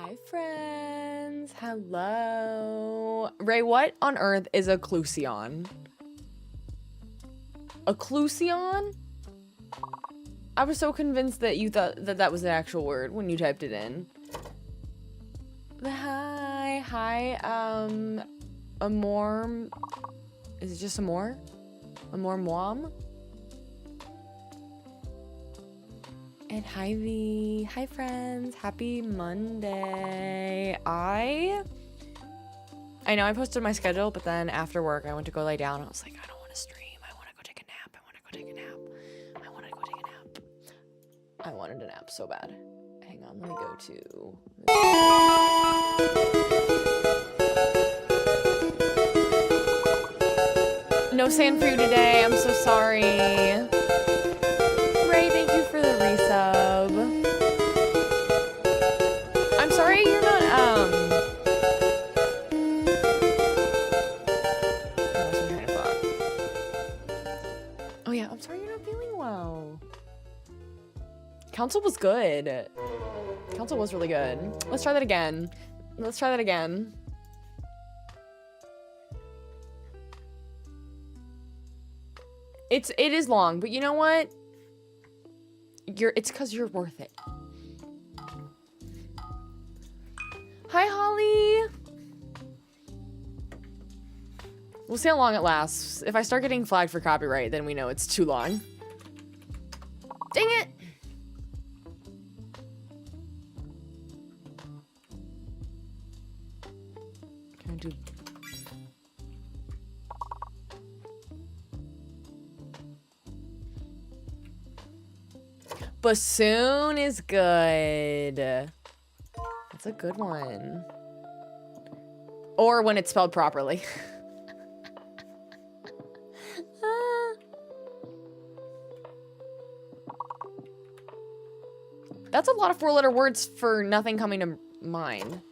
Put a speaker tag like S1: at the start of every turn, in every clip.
S1: Hi, friends. Hello. Ray, what on earth is a clusion? A clusion? I was so convinced that you thought that that was an actual word when you typed it in. Hi, Amor. Is it just Amor? Amor Moam? And hi, V. Hi, friends. Happy Monday. I know I posted my schedule, but then after work, I went to go lay down. I was like, I don't want to stream. I want to go take a nap. I want to go take a nap. I want to go take a nap. I wanted a nap so bad. Hang on, let me go to... No sand for you today. I'm so sorry. Ray, thank you for the resub. I'm sorry you're not, I lost my train of thought. Oh yeah, I'm sorry you're not feeling well. Council was good. Council was really good. Let's try that again. Let's try that again. It is long, but you know what? It's because you're worth it. Hi, Holly. We'll see how long it lasts. If I start getting flagged for copyright, then we know it's too long. Dang it! Can I do... Bassoon is good. That's a good one. Or when it's spelled properly. That's a lot of four-letter words for nothing coming to mind.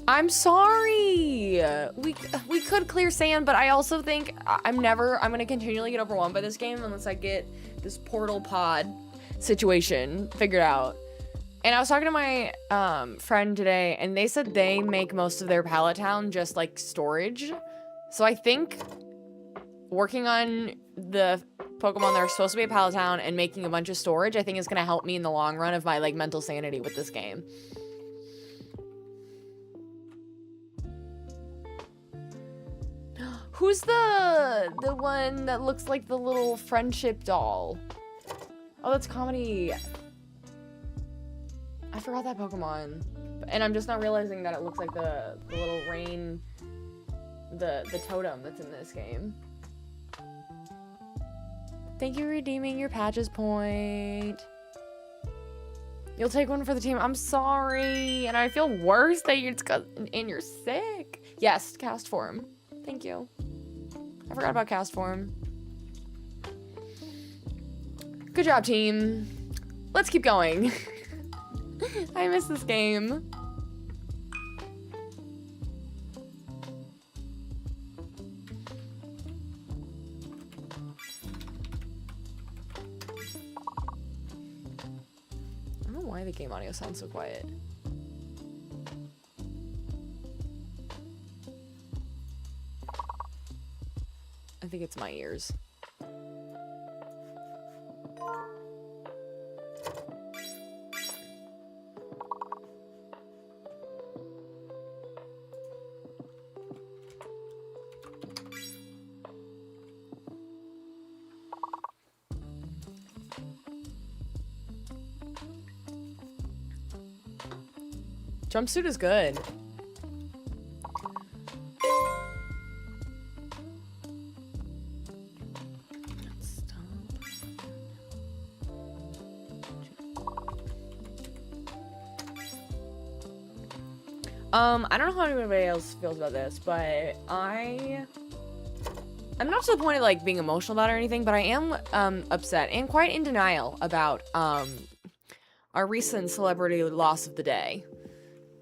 S1: I'm sorry. We could clear sand, but I also think I'm gonna continually get overwhelmed by this game unless I get this portal pod situation figured out. And I was talking to my friend today, and they said they make most of their pallet town just like storage. So I think working on the Pokemon that are supposed to be a pallet town and making a bunch of storage, I think is gonna help me in the long run of my like mental sanity with this game. Who's the one that looks like the little friendship doll? Oh, that's Comedy. I forgot that Pokemon. And I'm just not realizing that it looks like the little rain, the totem that's in this game. Thank you for redeeming your patches point. You'll take one for the team. I'm sorry. And I feel worse that you're sick. Yes, cast form. Thank you. I forgot about cast form. Good job, team. Let's keep going. I miss this game. I don't know why the game audio sounds so quiet. I think it's my ears. Jumpsuit is good. I don't know how anybody else feels about this, but I I'm not to the point of like being emotional about it or anything, but I am upset and quite in denial about our recent celebrity loss of the day.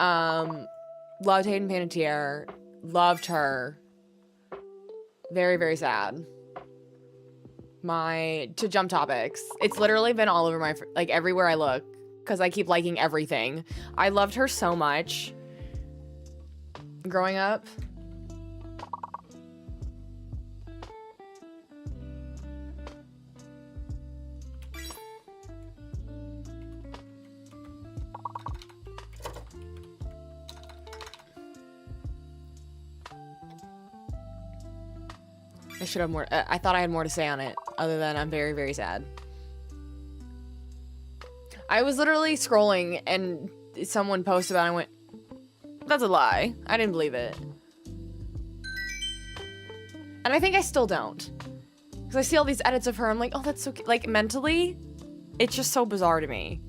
S1: Loved Hayden Panettiere, loved her. Very, very sad. To jump topics, it's literally been all over my, like, everywhere I look, because I keep liking everything. I loved her so much growing up. I should have more. I thought I had more to say on it, other than I'm very, very sad. I was literally scrolling and someone posted about it and I went, that's a lie. I didn't believe it. And I think I still don't. Because I see all these edits of her, I'm like, oh, that's so cute. Like, mentally, it's just so bizarre to me.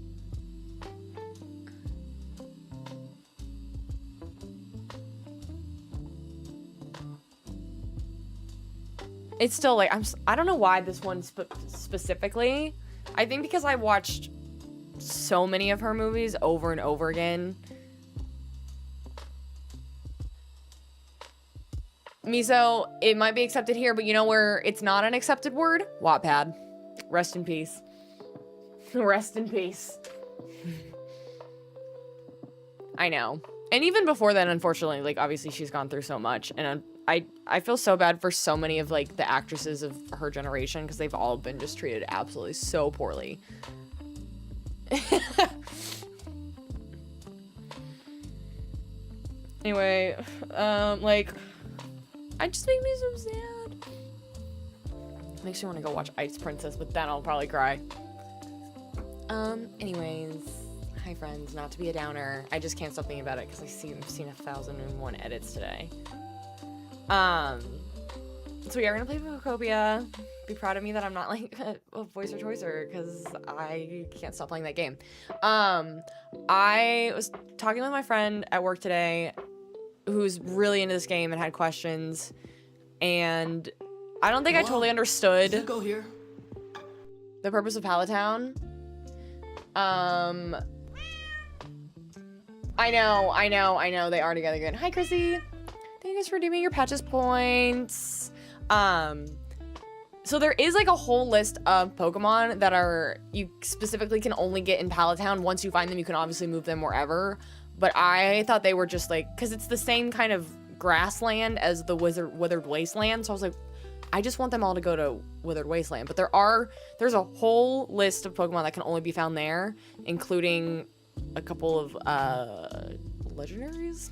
S1: It's still like, I don't know why this one specifically. I think because I watched so many of her movies over and over again. Miso, it might be accepted here, but you know where it's not an accepted word? Wattpad. Rest in peace. Rest in peace. I know. And even before that, unfortunately, like, obviously she's gone through so much, and I feel so bad for so many of, like, the actresses of her generation, because they've all been just treated absolutely so poorly. Anyway, like, it just makes me so sad. Makes me want to go watch Ice Princess, but then I'll probably cry. Anyways, hi friends, not to be a downer. I just can't stop thinking about it because I've seen 1,001 edits today. So we are gonna play Pokopia. Be proud of me that I'm not like a voicer choicer because I can't stop playing that game. I was talking with my friend at work today who's really into this game and had questions, and I don't think I totally understood the purpose of Palatown. I know they are together again. Hi Chrissy. Thank you guys for redeeming your patches points. So there is like a whole list of Pokemon that you specifically can only get in Palatown. Once you find them, you can obviously move them wherever. But I thought they were just like, because it's the same kind of grassland as the Withered Wasteland. So I was like, I just want them all to go to Withered Wasteland. But there's a whole list of Pokemon that can only be found there, including a couple of legendaries.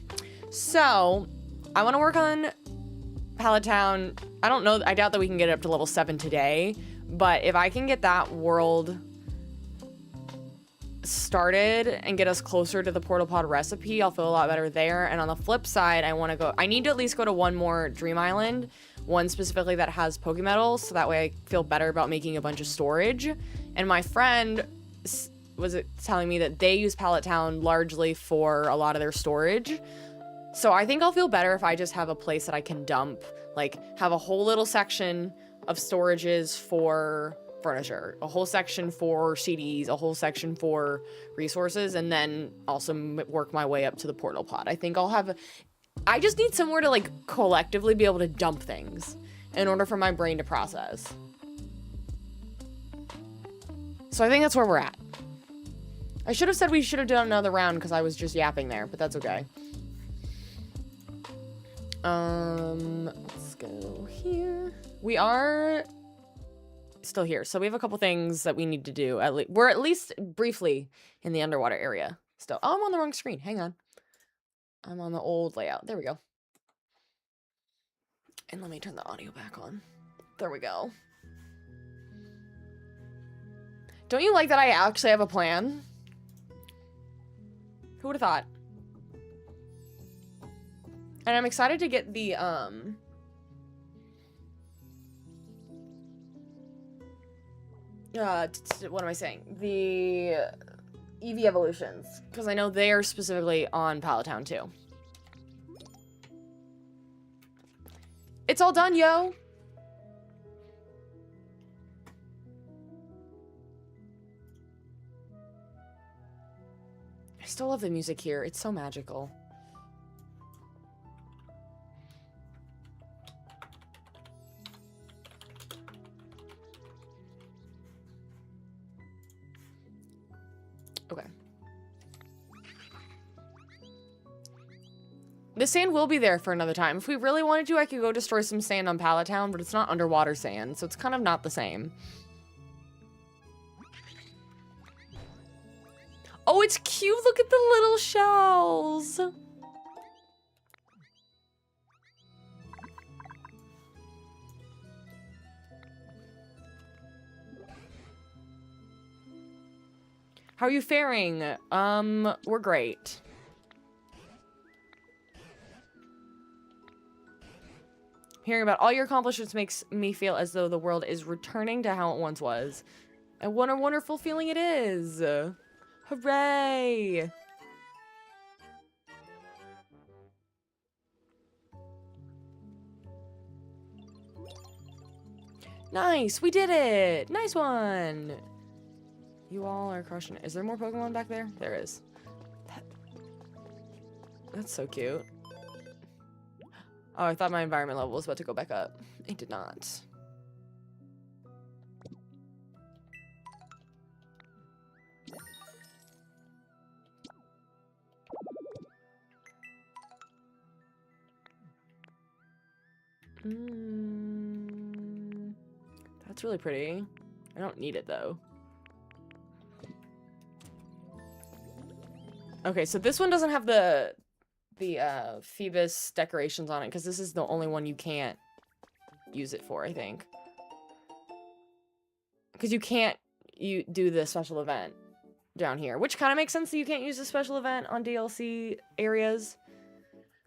S1: So I want to work on Palatown. I don't know. I doubt that we can get it up to level 7 today. But if I can get that world started and get us closer to the Portal Pod recipe, I'll feel a lot better there. And on the flip side, I need to at least go to one more Dream Island, one specifically that has Pokemetals, so that way I feel better about making a bunch of storage. And my friend was telling me that they use Palatown largely for a lot of their storage. So I think I'll feel better if I just have a place that I can dump, like have a whole little section of storages for furniture, a whole section for CDs, a whole section for resources, and then also work my way up to the Portal Pod. I think I just need somewhere to like collectively be able to dump things in order for my brain to process. So I think that's where we're at. I should have said we should have done another round because I was just yapping there, but that's okay. Let's go here. We are still here, so we have a couple things that we need to do. We're at least briefly in the underwater area still. Oh, I'm on the wrong screen. Hang on. I'm on the old layout. There we go. And let me turn the audio back on. There we go. Don't you like that I actually have a plan? Who would have thought? And I'm excited to get the, what am I saying? The EV evolutions, because I know they are specifically on Palatown too. It's all done, yo. I still love the music here. It's so magical. Okay. The sand will be there for another time. If we really wanted to, I could go destroy some sand on Pallet Town, but it's not underwater sand, so it's kind of not the same. Oh, it's cute. Look at the little shells. How are you faring? We're great. Hearing about all your accomplishments makes me feel as though the world is returning to how it once was. And what a wonderful feeling it is. Hooray! Nice, we did it! Nice one! You all are crushing it. Is there more Pokemon back there? There is. That's so cute. Oh, I thought my environment level was about to go back up. It did not. That's really pretty. I don't need it though. Okay, so this one doesn't have the Phoebus decorations on it because this is the only one you can't use it for, I think. Because you can't do the special event down here, which kind of makes sense that you can't use the special event on DLC areas.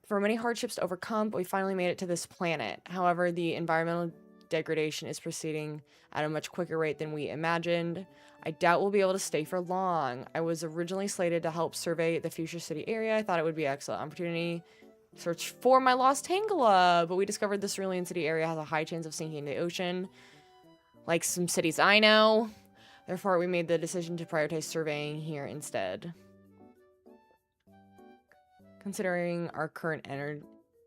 S1: For many hardships to overcome, but we finally made it to this planet. However, the environmental degradation is proceeding at a much quicker rate than we imagined. I doubt we'll be able to stay for long. I was originally slated to help survey the future city area. I thought it would be an excellent opportunity to search for my lost Tangela, but we discovered the Cerulean City area has a high chance of sinking into the ocean, like some cities I know. Therefore, we made the decision to prioritize surveying here instead. Considering our current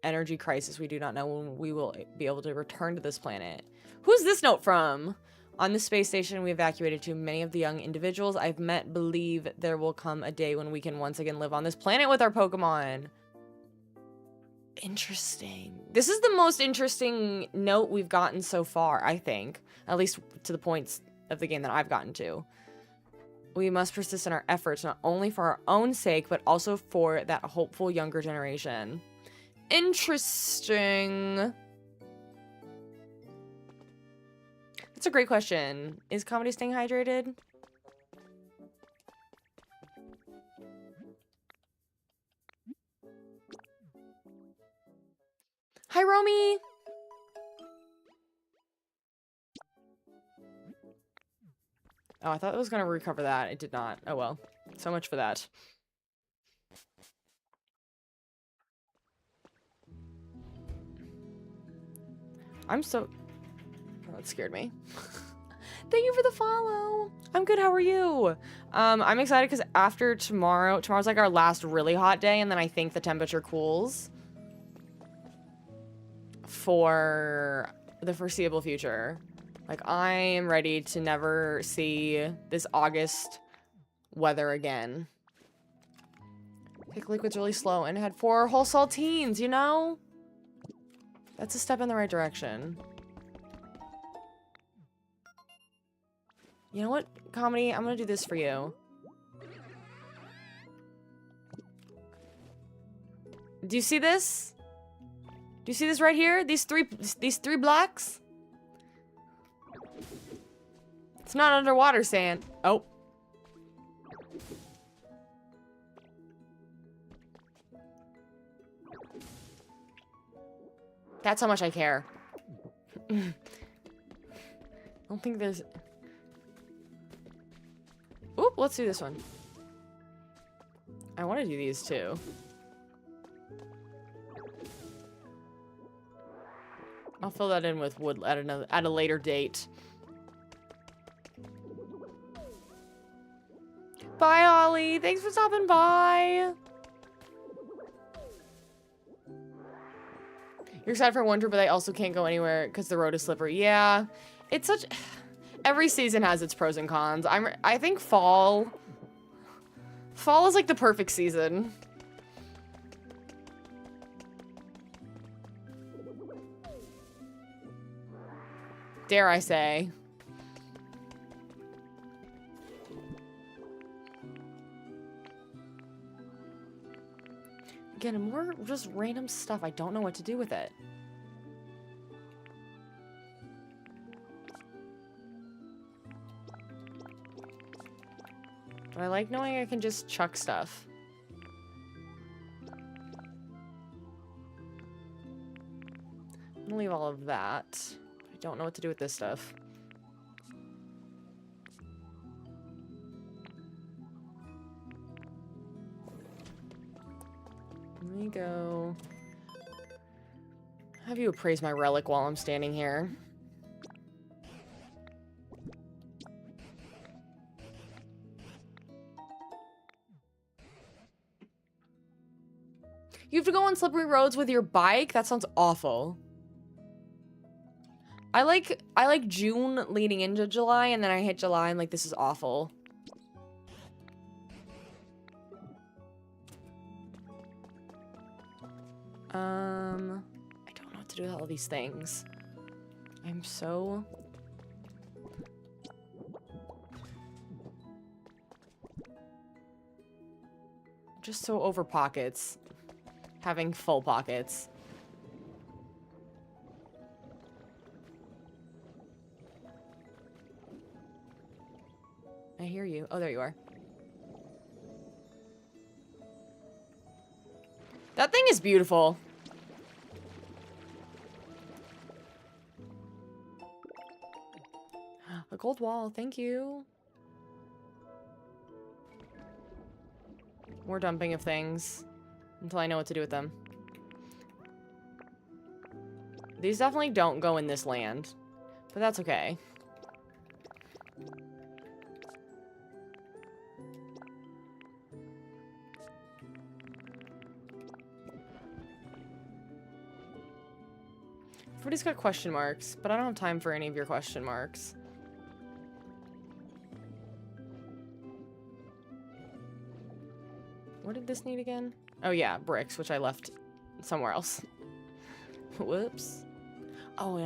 S1: energy crisis, we do not know when we will be able to return to this planet. Who's this note from? On this space station we evacuated to, many of the young individuals I've met believe there will come a day when we can once again live on this planet with our Pokemon. Interesting. This is the most interesting note we've gotten so far, I think. At least to the points of the game that I've gotten to. We must persist in our efforts, not only for our own sake, but also for that hopeful younger generation. Interesting. That's a great question. Is Comedy staying hydrated? Hi, Romy! Oh, I thought it was going to recover that. It did not. Oh well. So much for that. I'm so... Oh, that scared me. Thank you for the follow. I'm good. How are you? I'm excited because after tomorrow's like our last really hot day, and then I think the temperature cools for the foreseeable future. Like, I am ready to never see this August weather again. Pick liquid's really slow and it had 4 whole saltines, you know? That's a step in the right direction. You know what, Comedy? I'm gonna do this for you. Do you see this? Do you see this right here? These three blocks? It's not underwater sand. Oh. That's how much I care. I don't think there's... Oop, let's do this one. I want to do these too. I'll fill that in with wood at a later date. Bye, Ollie. Thanks for stopping by. You're excited for winter, but I also can't go anywhere because the road is slippery. Yeah, it's such... Every season has its pros and cons. I think fall is like the perfect season. Dare I say. Again, more just random stuff. I don't know what to do with it. But I like knowing I can just chuck stuff. I'm gonna leave all of that. I don't know what to do with this stuff. Let me go. Have you appraise my relic while I'm standing here. You have to go on slippery roads with your bike? That sounds awful. I like June leading into July, and then I hit July and like, this is awful. I don't know what to do with all these things. I'm so... just so over pockets. Having full pockets. I hear you. Oh, there you are. That thing is beautiful. A gold wall, thank you. More dumping of things. Until I know what to do with them. These definitely don't go in this land. But that's okay. Everybody's got question marks, but I don't have time for any of your question marks. What did this need again? Oh yeah, bricks, which I left somewhere else. Whoops. Oh,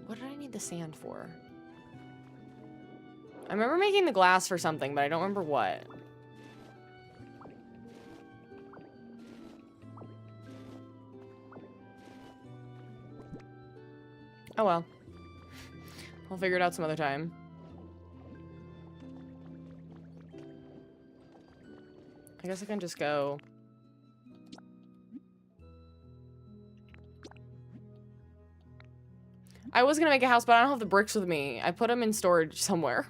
S1: what did I need the sand for? I remember making the glass for something, but I don't remember what. Oh well. I'll figure it out some other time. I guess I can just go... I was gonna make a house, but I don't have the bricks with me. I put them in storage somewhere.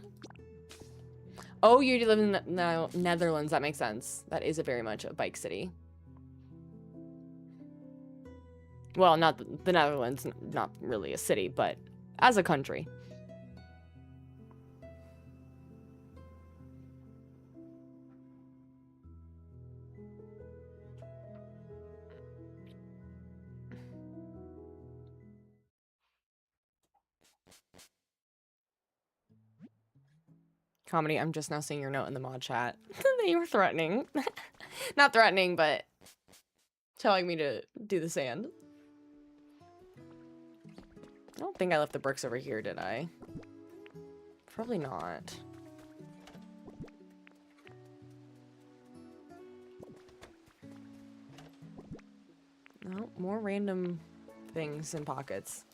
S1: Oh, you live in the Netherlands. That makes sense. That is very much a bike city. Well, not the Netherlands, not really a city, but as a country. Comedy, I'm just now seeing your note in the mod chat that you were threatening. Not threatening, but telling me to do the sand. I don't think I left the bricks over here, did I? Probably not. No, more random things in pockets.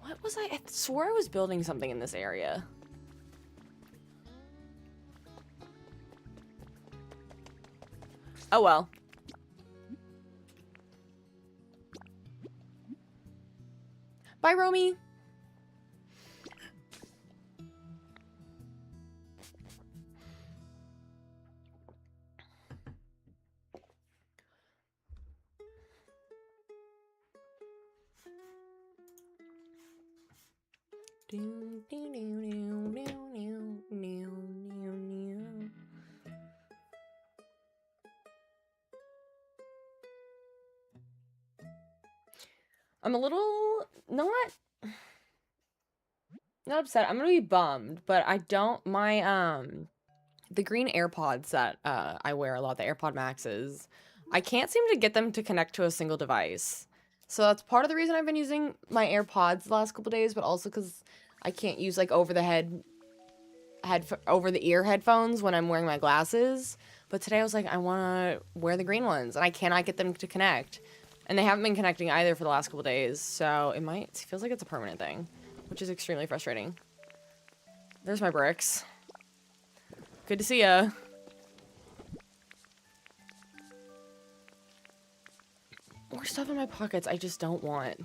S1: What was I swore I was building something in this area. Oh well. Bye, Romy. I'm a little not upset. I'm gonna be bummed, but I don't the green AirPods that I wear a lot, the AirPod Maxes, I can't seem to get them to connect to a single device. So that's part of the reason I've been using my AirPods the last couple days, but also because I can't use like over the ear headphones when I'm wearing my glasses. But today I was like, I want to wear the green ones, and I cannot get them to connect. And they haven't been connecting either for the last couple days, so it feels like it's a permanent thing, which is extremely frustrating. There's my bricks. Good to see ya. More stuff in my pockets I just don't want.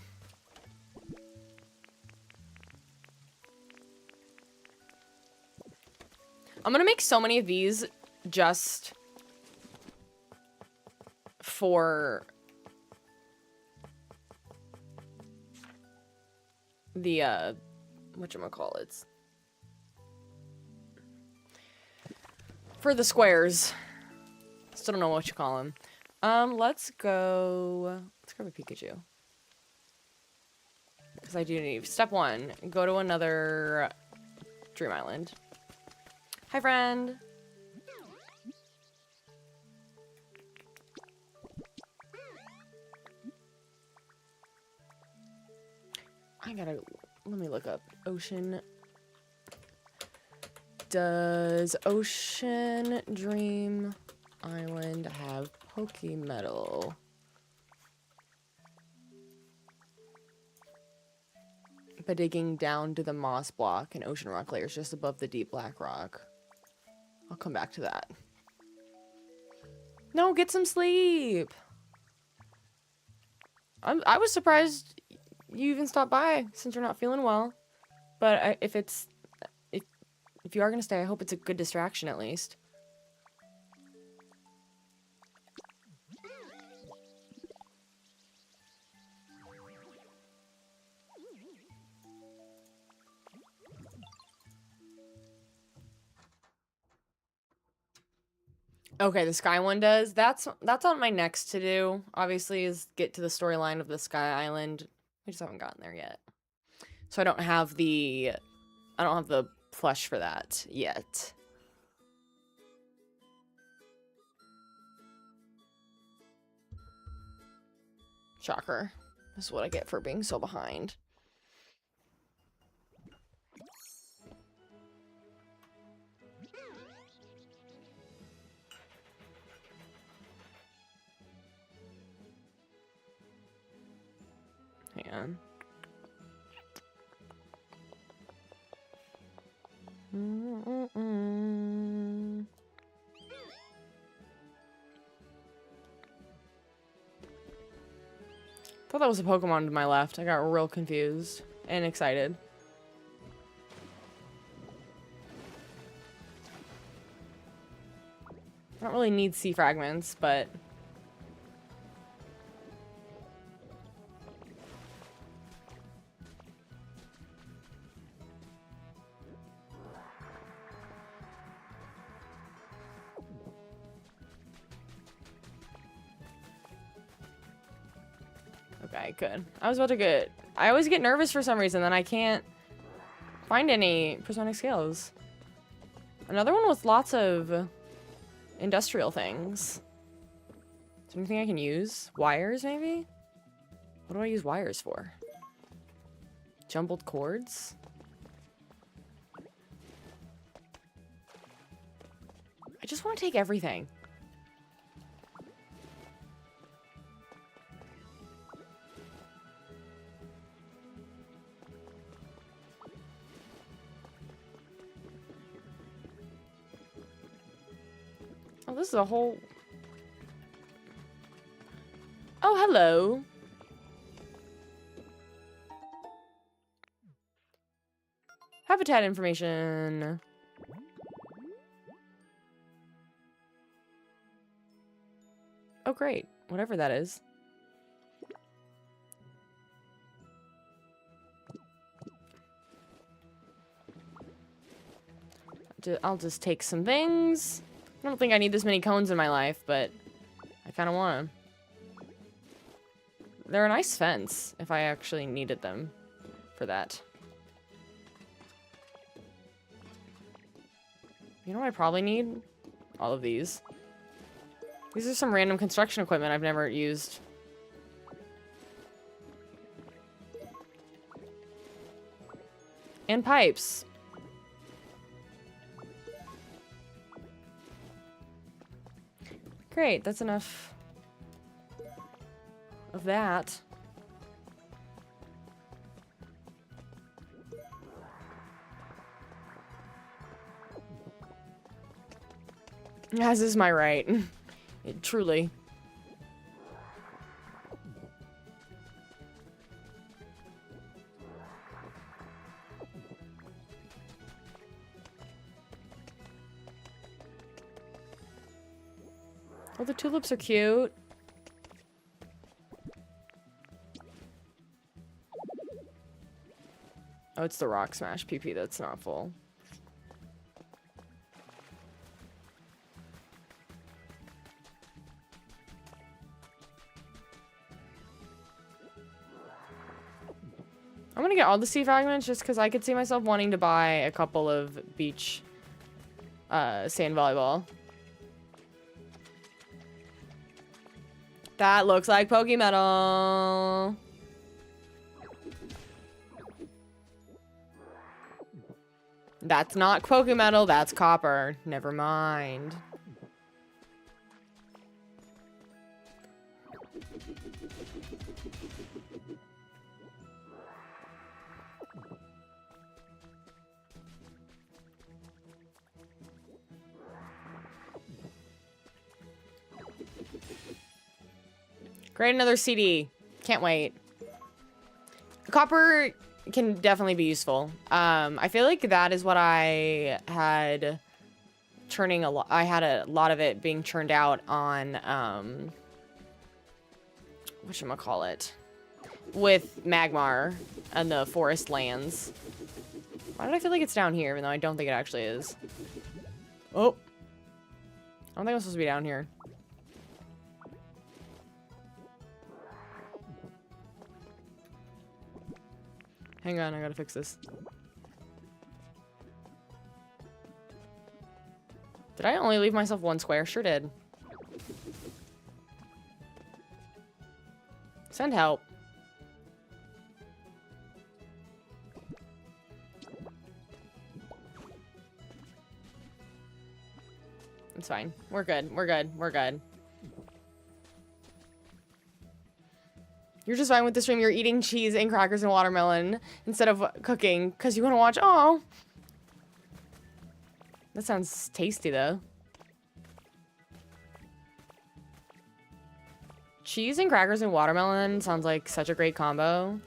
S1: I'm gonna make so many of these just for the, whatchamacallits. For the squares. Still don't know what you call them. Let's grab a Pikachu. Because I do need, step 1, go to another Dream Island. Hi, friend. Let me look up ocean. Does Ocean Dream Island have Pokemetal? By digging down to the moss block and ocean rock layers just above the deep black rock. I'll come back to that. No, get some sleep. I was surprised you even stopped by since you're not feeling well. But if you are gonna stay, I hope it's a good distraction at least. Okay, the sky one does. That's on my next to do. Obviously, is get to the storyline of the Sky Island. We just haven't gotten there yet, so I don't have the plush for that yet. Shocker. This is what I get for being so behind. Hang on. Thought that was a Pokemon to my left. I got real confused and excited. I don't really need sea fragments, but okay, good. I always get nervous for some reason, then I can't find any prismatic scales. Another one with lots of industrial things. Is there anything I can use? Wires, maybe? What do I use wires for? Jumbled cords? I just want to take everything. Oh, this is a whole... Oh, hello. Habitat information. Oh, great. Whatever that is. I'll just take some things. I don't think I need this many cones in my life, but I kind of want them. They're a nice fence, if I actually needed them for that. You know what I probably need? All of these. These are some random construction equipment I've never used. And pipes. Great, that's enough of that. As is my right. Truly. Oh, the tulips are cute. Oh, it's the Rock Smash PP that's not full. I'm gonna get all the sea fragments just because I could see myself wanting to buy a couple of beach sand volleyball. That looks like Pokemetal. That's not Pokemetal, that's copper. Never mind. Great, another CD. Can't wait. Copper can definitely be useful. I feel like that is what I had churning a lot. I had a lot of it being churned out on whatchamacallit, with Magmar and the forest lands. Why did I feel like it's down here, even though I don't think it actually is? Oh. I don't think I'm supposed to be down here. Hang on, I gotta fix this. Did I only leave myself one square? Sure did. Send help. It's fine. We're good. We're good. We're good. You're just fine with the stream. You're eating cheese and crackers and watermelon instead of cooking because you want to watch. Oh, that sounds tasty though. Cheese and crackers and watermelon sounds like such a great combo.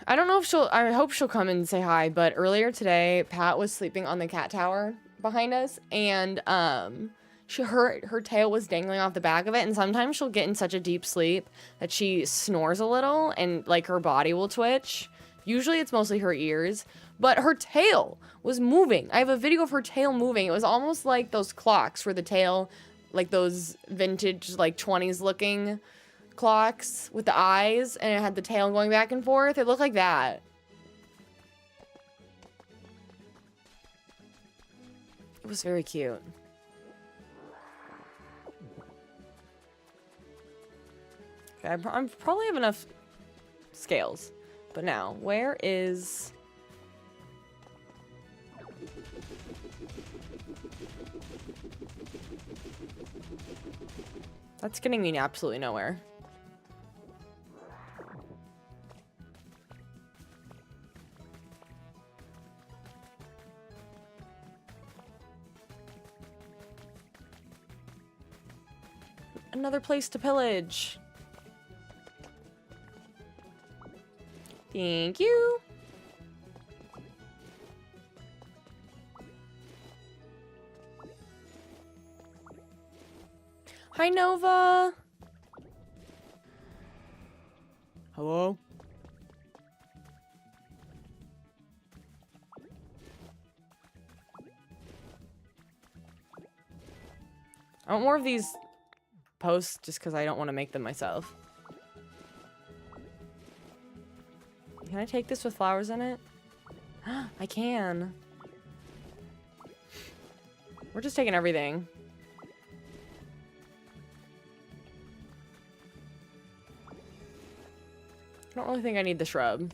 S1: I don't know if I hope she'll come and say hi, but earlier today, Pat was sleeping on the cat tower behind us, and her tail was dangling off the back of it, and sometimes she'll get in such a deep sleep that she snores a little, and like her body will twitch. Usually it's mostly her ears, but her tail was moving. I have a video of her tail moving. It was almost like those clocks where the tail, like those vintage, like 20s looking clocks with the eyes, and it had the tail going back and forth. It looked like that. It was very cute. Okay, I probably have enough scales. But now, where is... That's getting me absolutely nowhere. Another place to pillage. Thank you. Hi, Nova. Hello? I want more of these posts just because I don't want to make them myself. Can I take this with flowers in it? I can. We're just taking everything. I don't really think I need the shrub.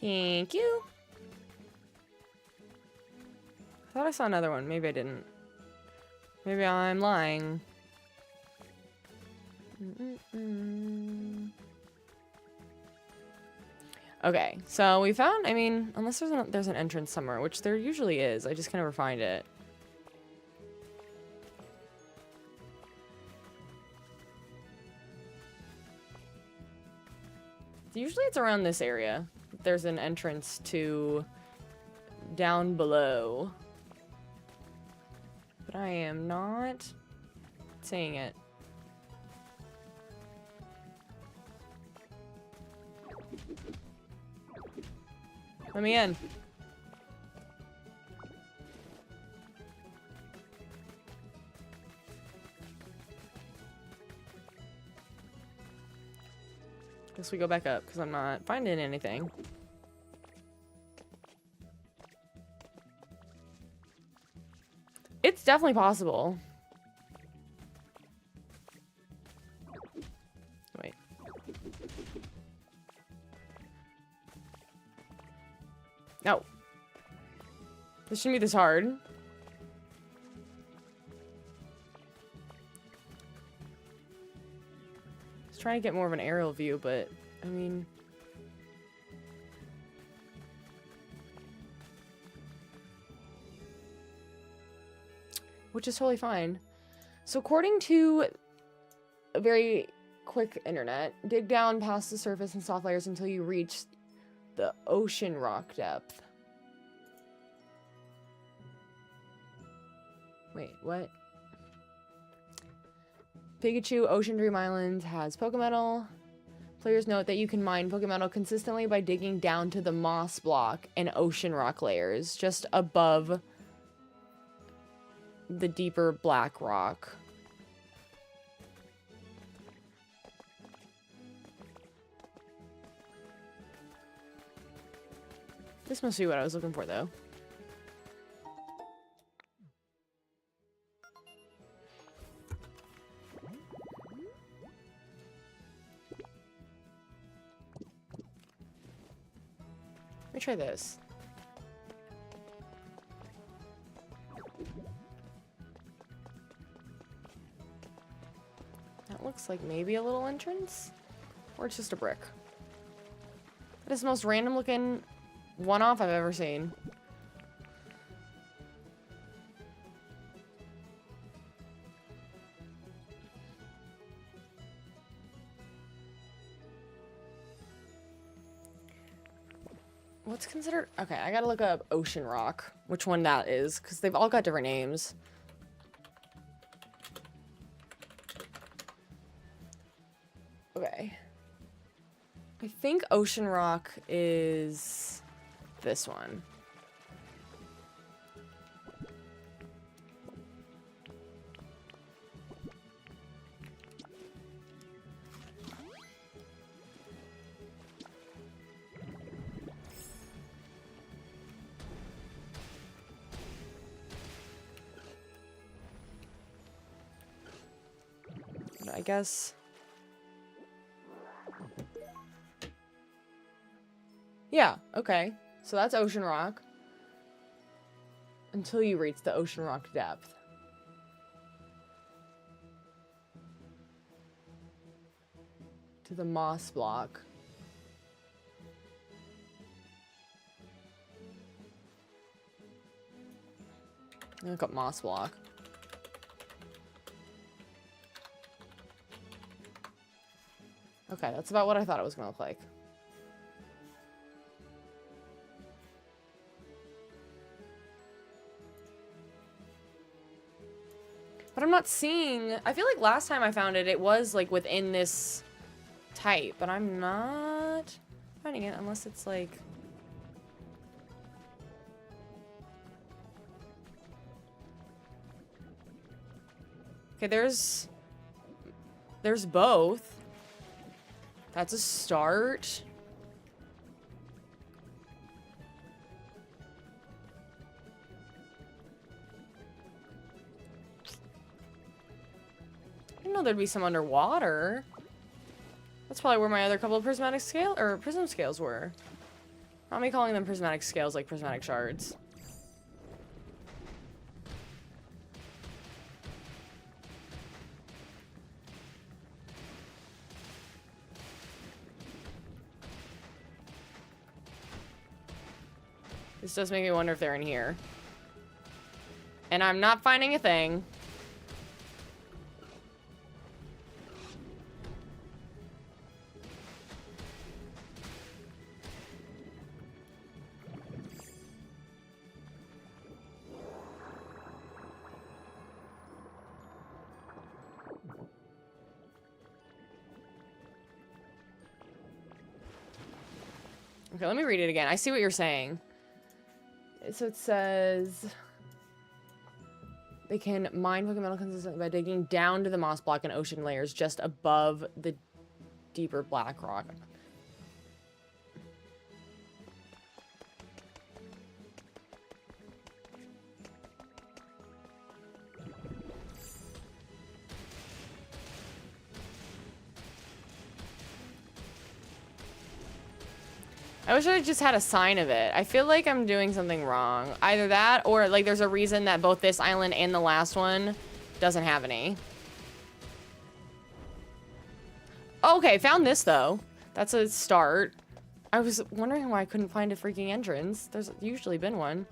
S1: Thank you. I thought I saw another one. Maybe I didn't. Maybe I'm lying. Okay, so we found, I mean, unless there's an entrance somewhere, which there usually is. I just can never find it. Usually it's around this area. There's an entrance to down below. But I am not seeing it. Let me in. Guess we go back up because I'm not finding anything. It's definitely possible. Wait. No. This shouldn't be this hard. Trying to get more of an aerial view, but I mean, which is totally fine. So according to a very quick internet, dig down past the surface and soft layers until you reach the ocean rock depth. Wait, what? Pikachu Ocean Dream Island has Pokemetal. Players note that you can mine Pokemetal consistently by digging down to the moss block and ocean rock layers just above the deeper black rock. This must be what I was looking for, though. Let me try this. That looks like maybe a little entrance? Or it's just a brick. That is the most random looking one-off I've ever seen. What's considered... Okay, I gotta look up Ocean Rock. Which one that is, because they've all got different names. Okay. I think Ocean Rock is this one. I guess. Yeah, okay. So that's Ocean Rock. Until you reach the Ocean Rock depth. To the moss block. Look up moss block. Okay, that's about what I thought it was gonna look like. But I'm not seeing... I feel like last time I found it, it was, like, within this type. But I'm not finding it unless it's, like... Okay, there's both. That's a start. I didn't know there'd be some underwater. That's probably where my other couple of prismatic scale or prism scales were. Not me calling them prismatic scales like prismatic shards. This does make me wonder if they're in here. And I'm not finding a thing. Okay, let me read it again. I see what you're saying. So it says they can mine Pokemon consistently by digging down to the moss block and ocean layers just above the deeper black rock. I wish I just had a sign of it. I feel like I'm doing something wrong. Either that or like there's a reason that both this island and the last one doesn't have any. Okay, found this though. That's a start. I was wondering why I couldn't find a freaking entrance. There's usually been one.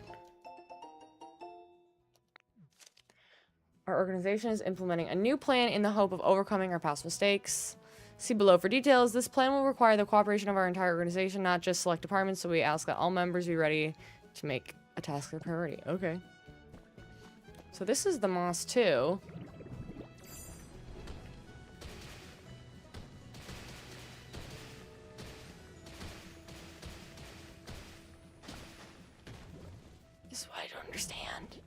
S1: Our organization is implementing a new plan in the hope of overcoming our past mistakes. See below for details. This plan will require the cooperation of our entire organization, not just select departments, so we ask that all members be ready to make a task their priority. Okay. So this is the moss too. This is what I don't understand.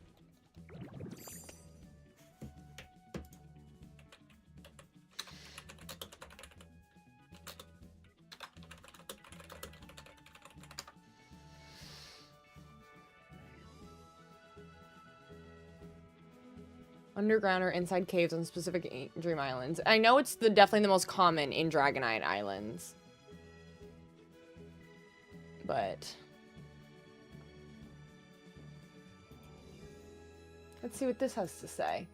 S1: Underground or inside caves on specific dream islands. I know it's definitely the most common in Dragonite Islands. But let's see what this has to say.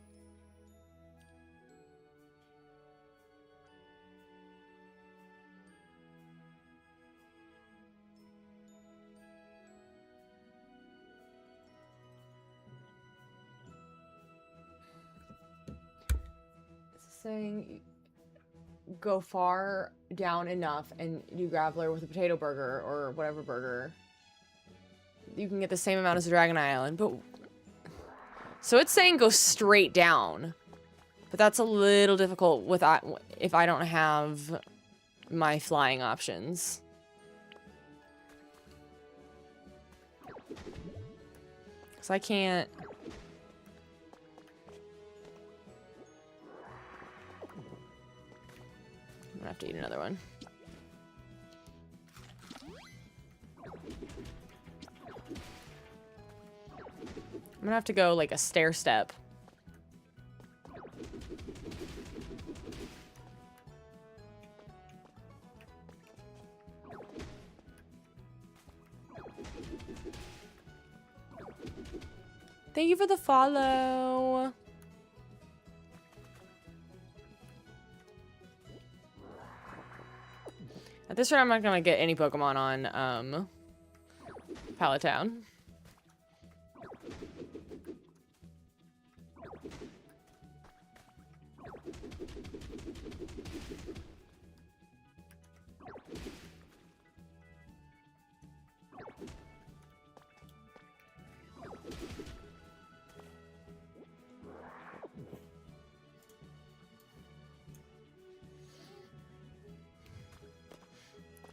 S1: Saying go far down enough and you Graveler with a potato burger or whatever burger, you can get the same amount as a Dragonite Island. But so it's saying go straight down, but that's a little difficult with if I don't have my flying options. So I can't. I'm gonna have to eat another one. I'm gonna have to go like a stair step. Thank you for the follow. At this rate, I'm not gonna get any Pokemon on Pallet Town.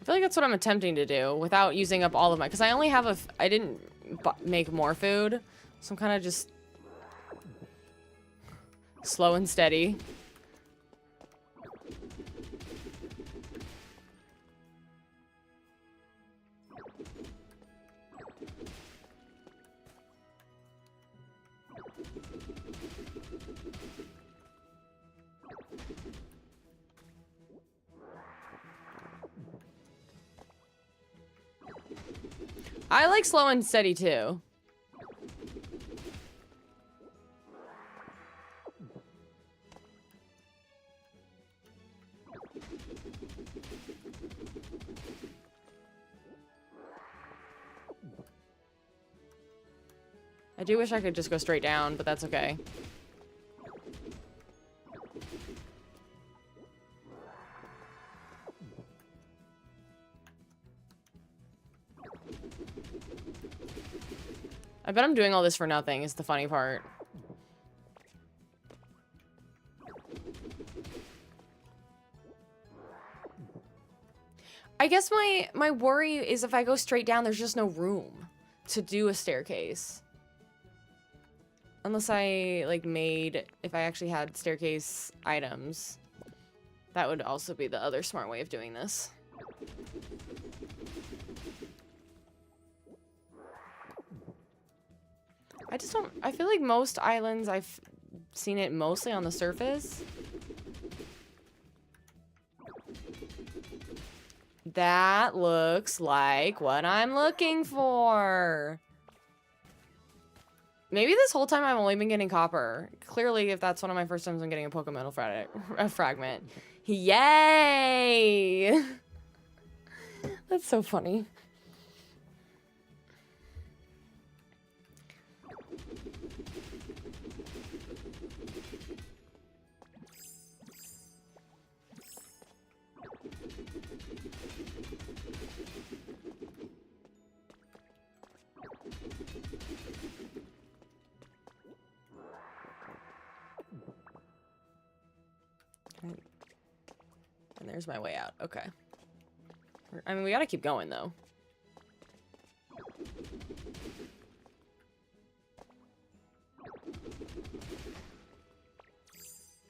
S1: feel like that's what I'm attempting to do without using up all of my, because I only have I didn't make more food, so I'm kind of just slow and steady. I like slow and steady too. I do wish I could just go straight down, but that's okay. I bet I'm doing all this for nothing is the funny part. I guess my worry is if I go straight down, there's just no room to do a staircase. Unless I, like, if I actually had staircase items. That would also be the other smart way of doing this. I feel like most islands, I've seen it mostly on the surface. That looks like what I'm looking for. Maybe this whole time I've only been getting copper. Clearly, if that's one of my first times I'm getting a Pokemon fragment. Yay! That's so funny. And there's my way out. Okay. I mean, we gotta keep going, though.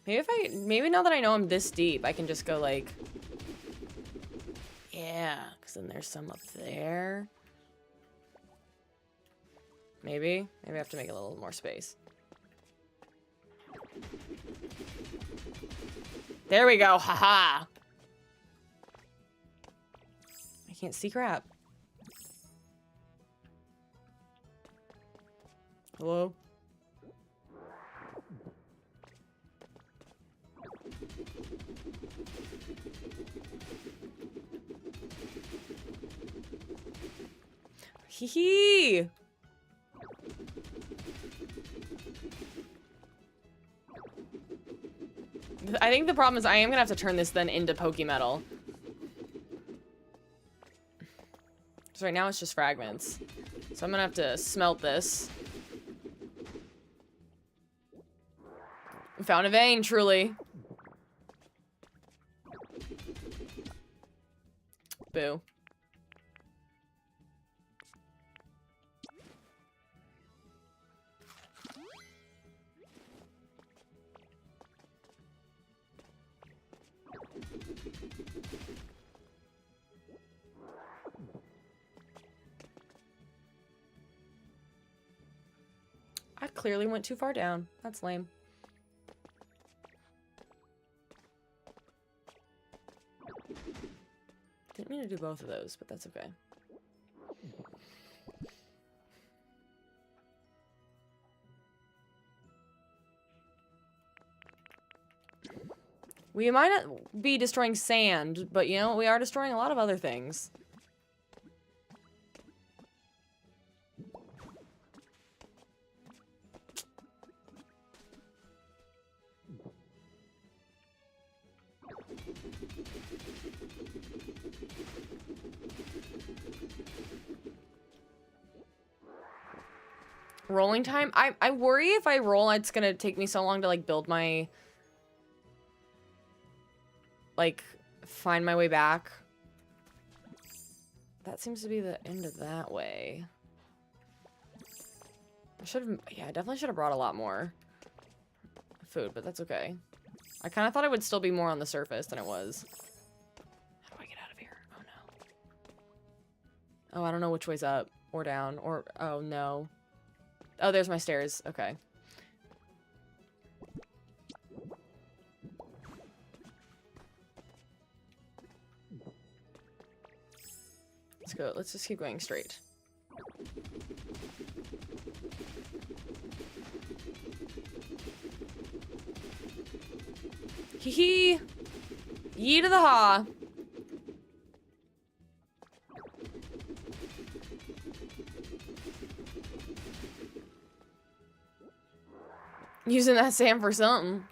S1: Maybe now that I know I'm this deep, I can just go, like... Yeah, because then there's some up there. Maybe I have to make a little more space. There we go, haha! I can't see crap. Hello? Hee hee! I think the problem is I am gonna have to turn this then into Pokemetal. Because right now it's just fragments. So I'm gonna have to smelt this. Found a vein, truly. Boo. I clearly went too far down. That's lame. Didn't mean to do both of those, but that's okay. We might not be destroying sand, but you know, we are destroying a lot of other things. Rolling time? I worry if I roll, it's gonna take me so long to, like, build my... Like, find my way back. that seems to be the end of that way. I should have, yeah, I definitely should have brought a lot more food, but that's okay. I kind of thought it would still be more on the surface than it was. How do I get out of here? Oh, no. Oh, I don't know which way's up or down or, oh, no. Oh, there's my stairs. Okay. Let's go. Let's just keep going straight. Hee hee! Yee to the ha! Using that sand for something.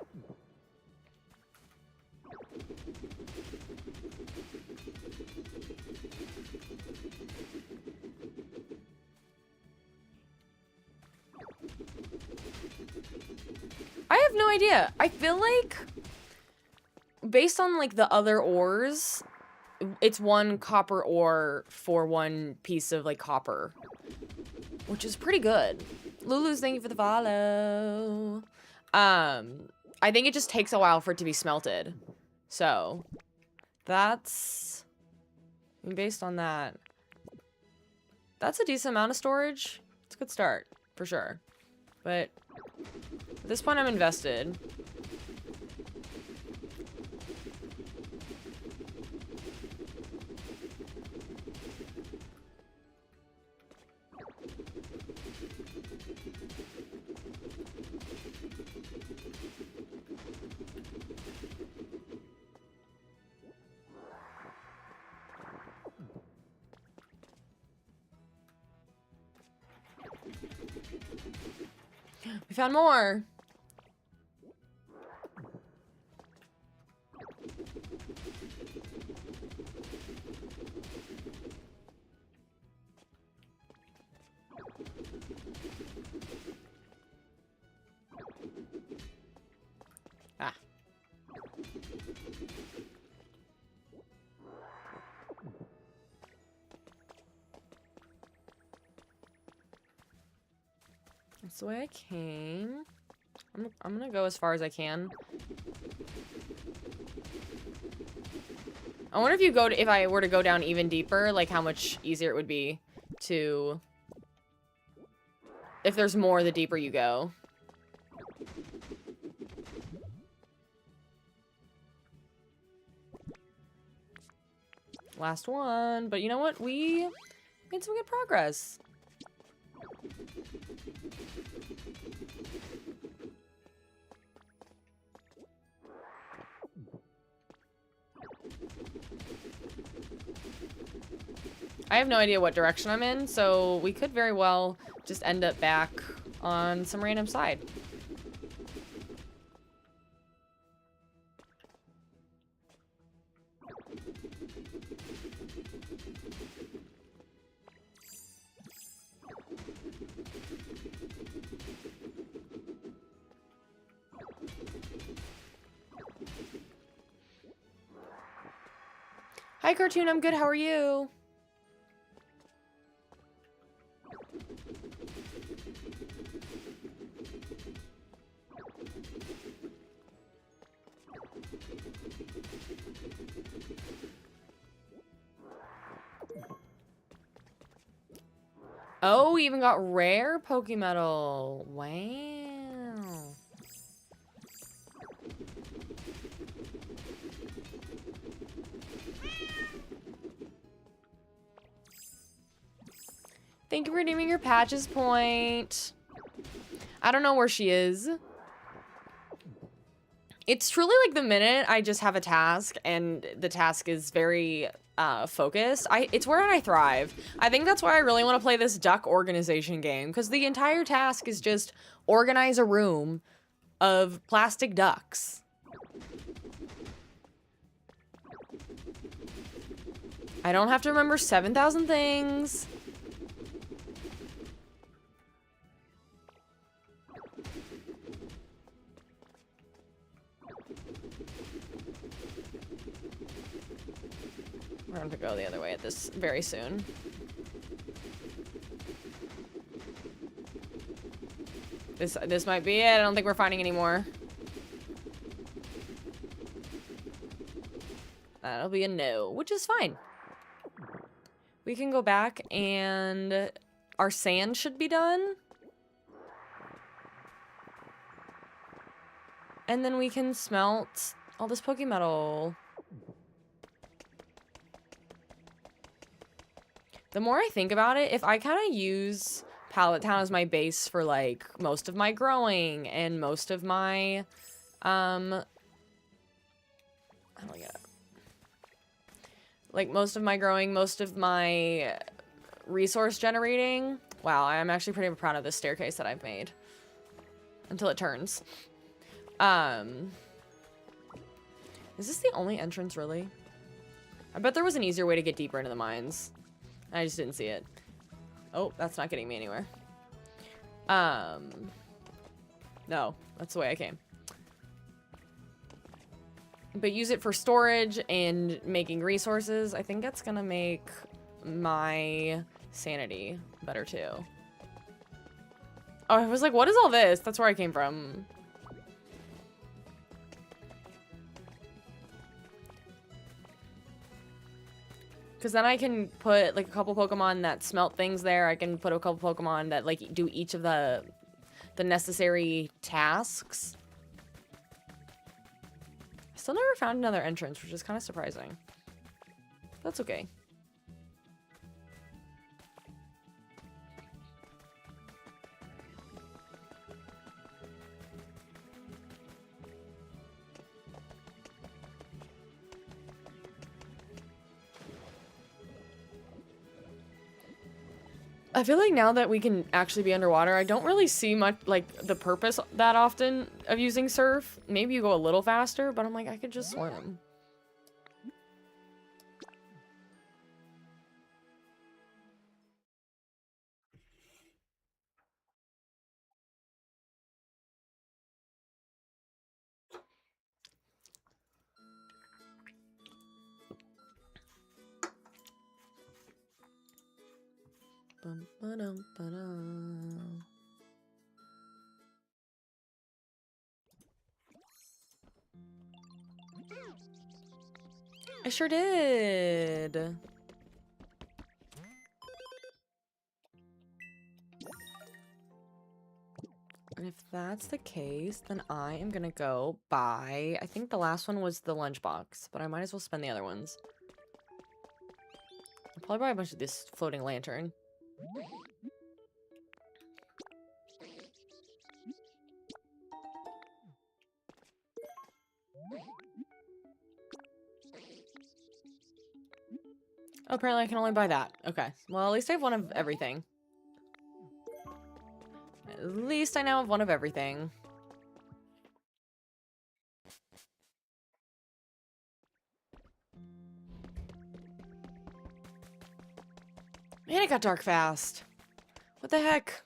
S1: I have no idea. I feel like, based on, like, the other ores, it's 1 copper ore for 1 piece of, like, copper. Which is pretty good. Lulu's, thank you for the follow. I think it just takes a while for it to be smelted. So, that's, I mean, based on that, that's a decent amount of storage. It's a good start, for sure. But at this point, I'm invested. We found more. Ah. That's the way I came. I'm gonna go as far as I can. I wonder if you go to, if I were to go down even deeper, like how much easier it would be to, if there's more the deeper you go. Last one, but you know what? We made some good progress. I have no idea what direction I'm in, so we could very well just end up back on some random side. Hi, Cartoon. I'm good. How are you? Oh, we even got rare Pokemetal. Wow. Thank you for redeeming your patches point. I don't know where she is. It's truly like the minute I just have a task and the task is very focused, it's where I thrive. I think that's why I really want to play this duck organization game, because the entire task is just organize a room of plastic ducks. I don't have to remember 7,000 things. We're going to go the other way at this very soon. This might be it. I don't think we're finding any more. That'll be a no, which is fine. We can go back and our sand should be done. And then we can smelt all this Pokemetal. The more I think about it, if I kind of use Pallet Town as my base for, like, most of my growing and most of my, how do I get it? Like, most of my growing, most of my resource generating. Wow, I'm actually pretty proud of this staircase that I've made. Until it turns. Is this the only entrance, really? I bet there was an easier way to get deeper into the mines. I just didn't see it. Oh, that's not getting me anywhere. No, that's the way I came. But use it for storage and making resources. I think that's gonna make my sanity better too. Oh, I was like, what is all this? That's where I came from. Because then I can put, like, a couple Pokemon that smelt things there. I can put a couple Pokemon that, like, do each of the necessary tasks. I still never found another entrance, which is kind of surprising. That's okay. I feel like now that we can actually be underwater, I don't really see much, like, the purpose that often of using surf. Maybe you go a little faster, but I'm like, I could just swim. I sure did. And if that's the case, then I am gonna go buy... I think the last one was the lunchbox, but I might as well spend the other ones. I'll probably buy a bunch of this floating lantern. Oh, apparently I can only buy that. Okay. Well, at least I have one of everything. At least I now have one of everything. Man, it got dark fast. What the heck?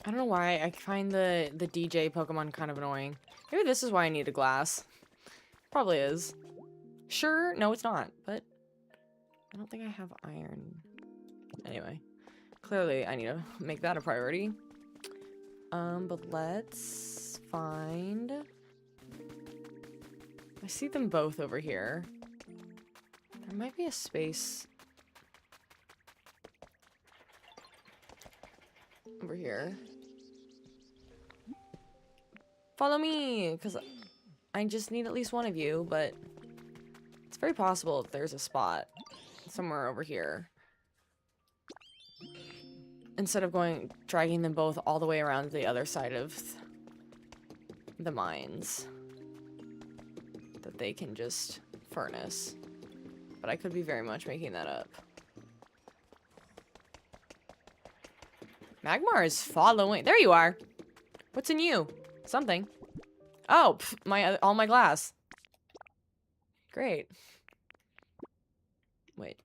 S1: I don't know why I find the DJ Pokemon kind of annoying. Maybe this is why I need a glass. Probably is. Sure, no, it's not, but I don't think I have iron. Anyway, clearly I need to make that a priority. But let's find... I see them both over here. There might be a space over here. Follow me, because I just need at least one of you, but it's very possible if there's a spot somewhere over here. Instead of dragging them both all the way around to the other side of the mines. That they can just furnace. But I could be very much making that up. Magmar is following. There you are. What's in you? Something. Oh, pff, all my glass. Great. Wait.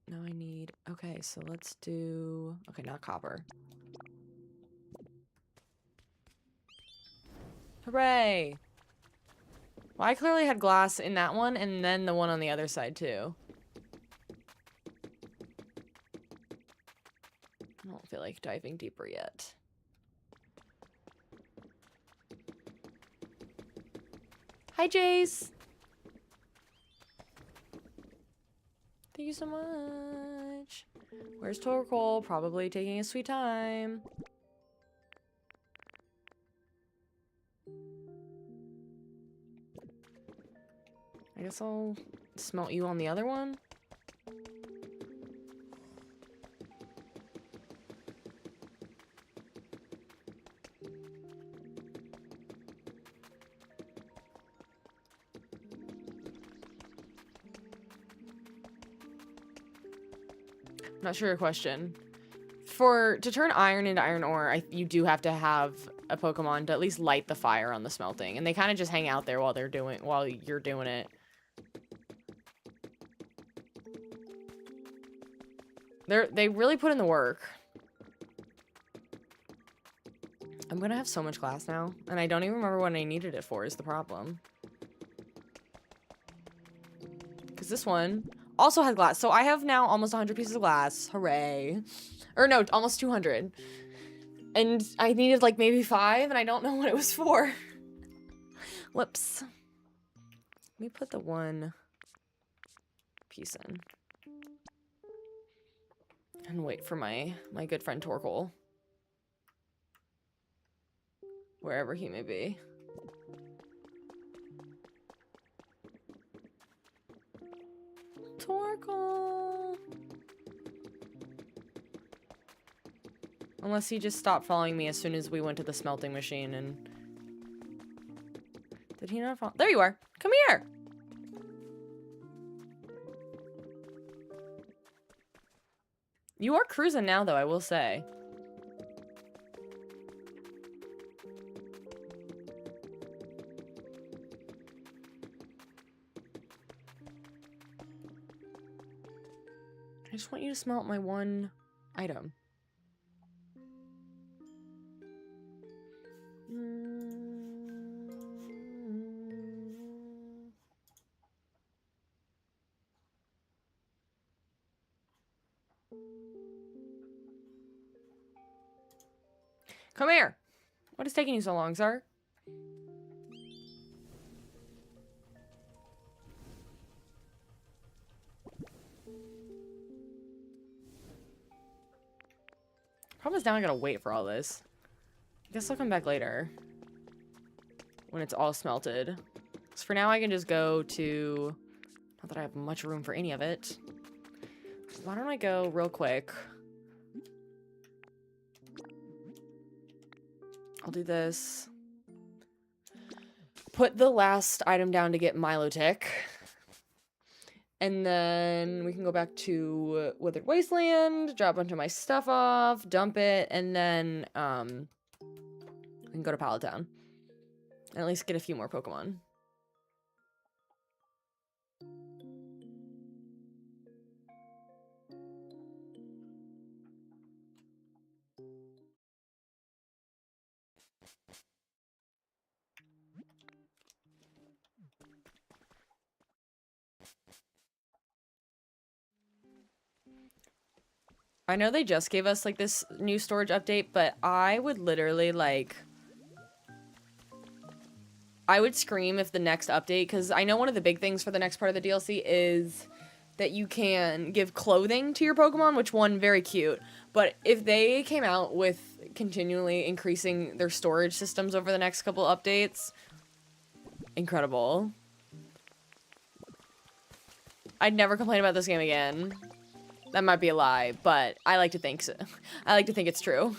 S1: Now I need... Okay, so let's do... Okay, not copper. Hooray! Well, I clearly had glass in that one, and then the one on the other side, too. I don't feel like diving deeper yet. Hi, Jace! Thank you so much. Where's Torkoal? Probably taking his sweet time. I guess I'll smelt you on the other one. Not sure your question. To turn iron into iron ore, you do have to have a Pokemon to at least light the fire on the smelting, and they kind of just hang out there while you're doing it. They really put in the work. I'm gonna have so much glass now, and I don't even remember what I needed it for is the problem. Because this one also has glass. So I have now almost 100 pieces of glass. Hooray. Or no, almost 200. And I needed like maybe 5, and I don't know what it was for. Whoops. Let me put the one piece in. And wait for my good friend Torkoal. Wherever he may be. Torkoal! Unless he just stopped following me as soon as we went to the smelting machine and... Did he not follow? There you are! Come here! You are cruising now, though, I will say. I just want you to smelt my one item. Come here! What is taking you so long, sir? Problem is now I gotta wait for all this. I guess I'll come back later. When it's all smelted. So for now I can just go to... Not that I have much room for any of it. Why don't I go real quick? I'll do this. Put the last item down to get Milotic. And then we can go back to Withered Wasteland, drop a bunch of my stuff off, dump it, and then we can go to Pallet Town. And at least get a few more Pokemon. I know they just gave us, like, this new storage update, but I would literally, like... I would scream if the next update, because I know one of the big things for the next part of the DLC is that you can give clothing to your Pokemon, which one, very cute. But if they came out with continually increasing their storage systems over the next couple updates, incredible. I'd never complain about this game again. That might be a lie, but I like to think so. I like to think it's true.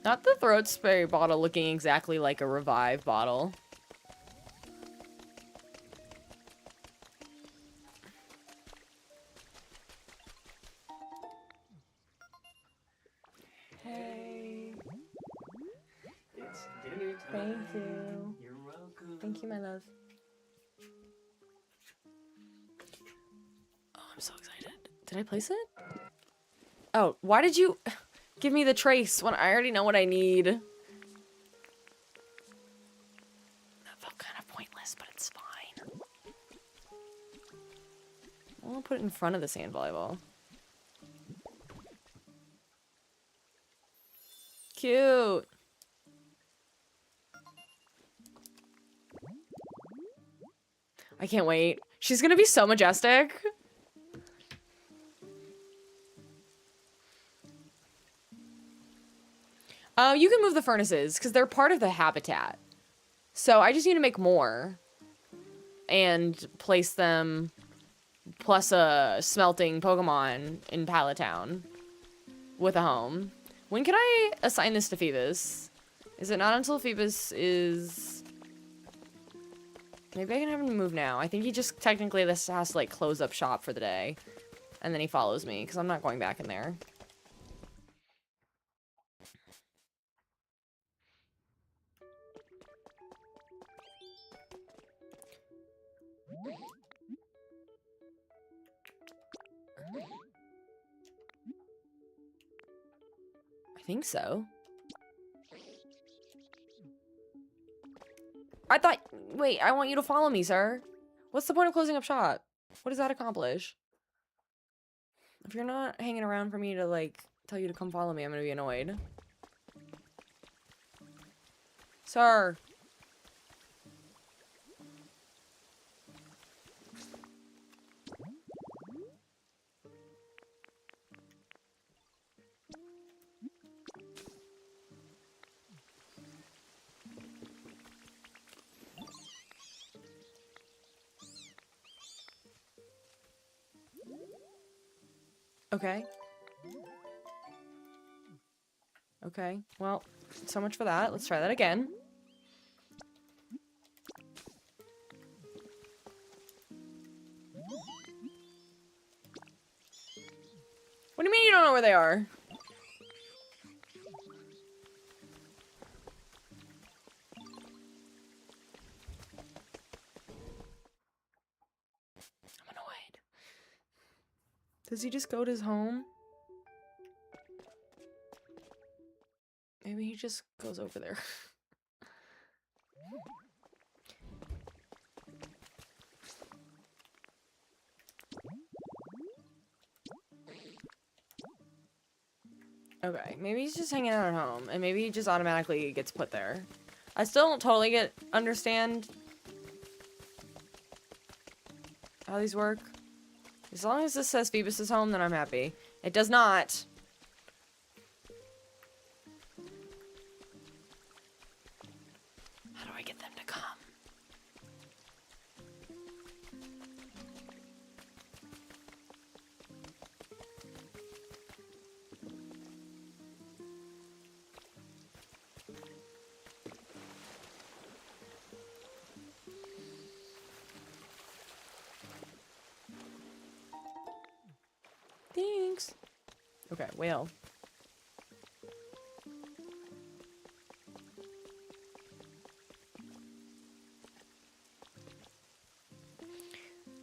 S1: Not the throat spray bottle looking exactly like a Revive bottle. Hey.
S2: It's dinner time.
S1: Thank you.
S2: You're welcome.
S1: Thank you, my love. Oh, I'm so excited. Did I place it? Oh, why did you give me the trace when I already know what I need? That felt kind of pointless, but it's fine. I'll put it in front of the sand volleyball. Cute. I can't wait. She's gonna be so majestic. You can move the furnaces, because they're part of the habitat. So I just need to make more. And place them, plus a smelting Pokemon in Pallet Town. With a home. When can I assign this to Phoebus? Is it not until Phoebus is... Maybe I can have him move now. I think he just technically has to, like, close up shop for the day. And then he follows me, because I'm not going back in there. I think so. I thought... Wait, I want you to follow me, sir. What's the point of closing up shop? What does that accomplish? If you're not hanging around for me to, like, tell you to come follow me, I'm gonna be annoyed. Sir. Okay. Okay, well, so much for that. Let's try that again. What do you mean you don't know where they are? I'm annoyed. Does he just go to his home? Maybe he just goes over there. Okay, maybe he's just hanging out at home, and maybe he just automatically gets put there. I still don't totally understand how these work. As long as this says Phoebus is home, then I'm happy. It does not. How do I get them to come? Thanks. Okay, whale.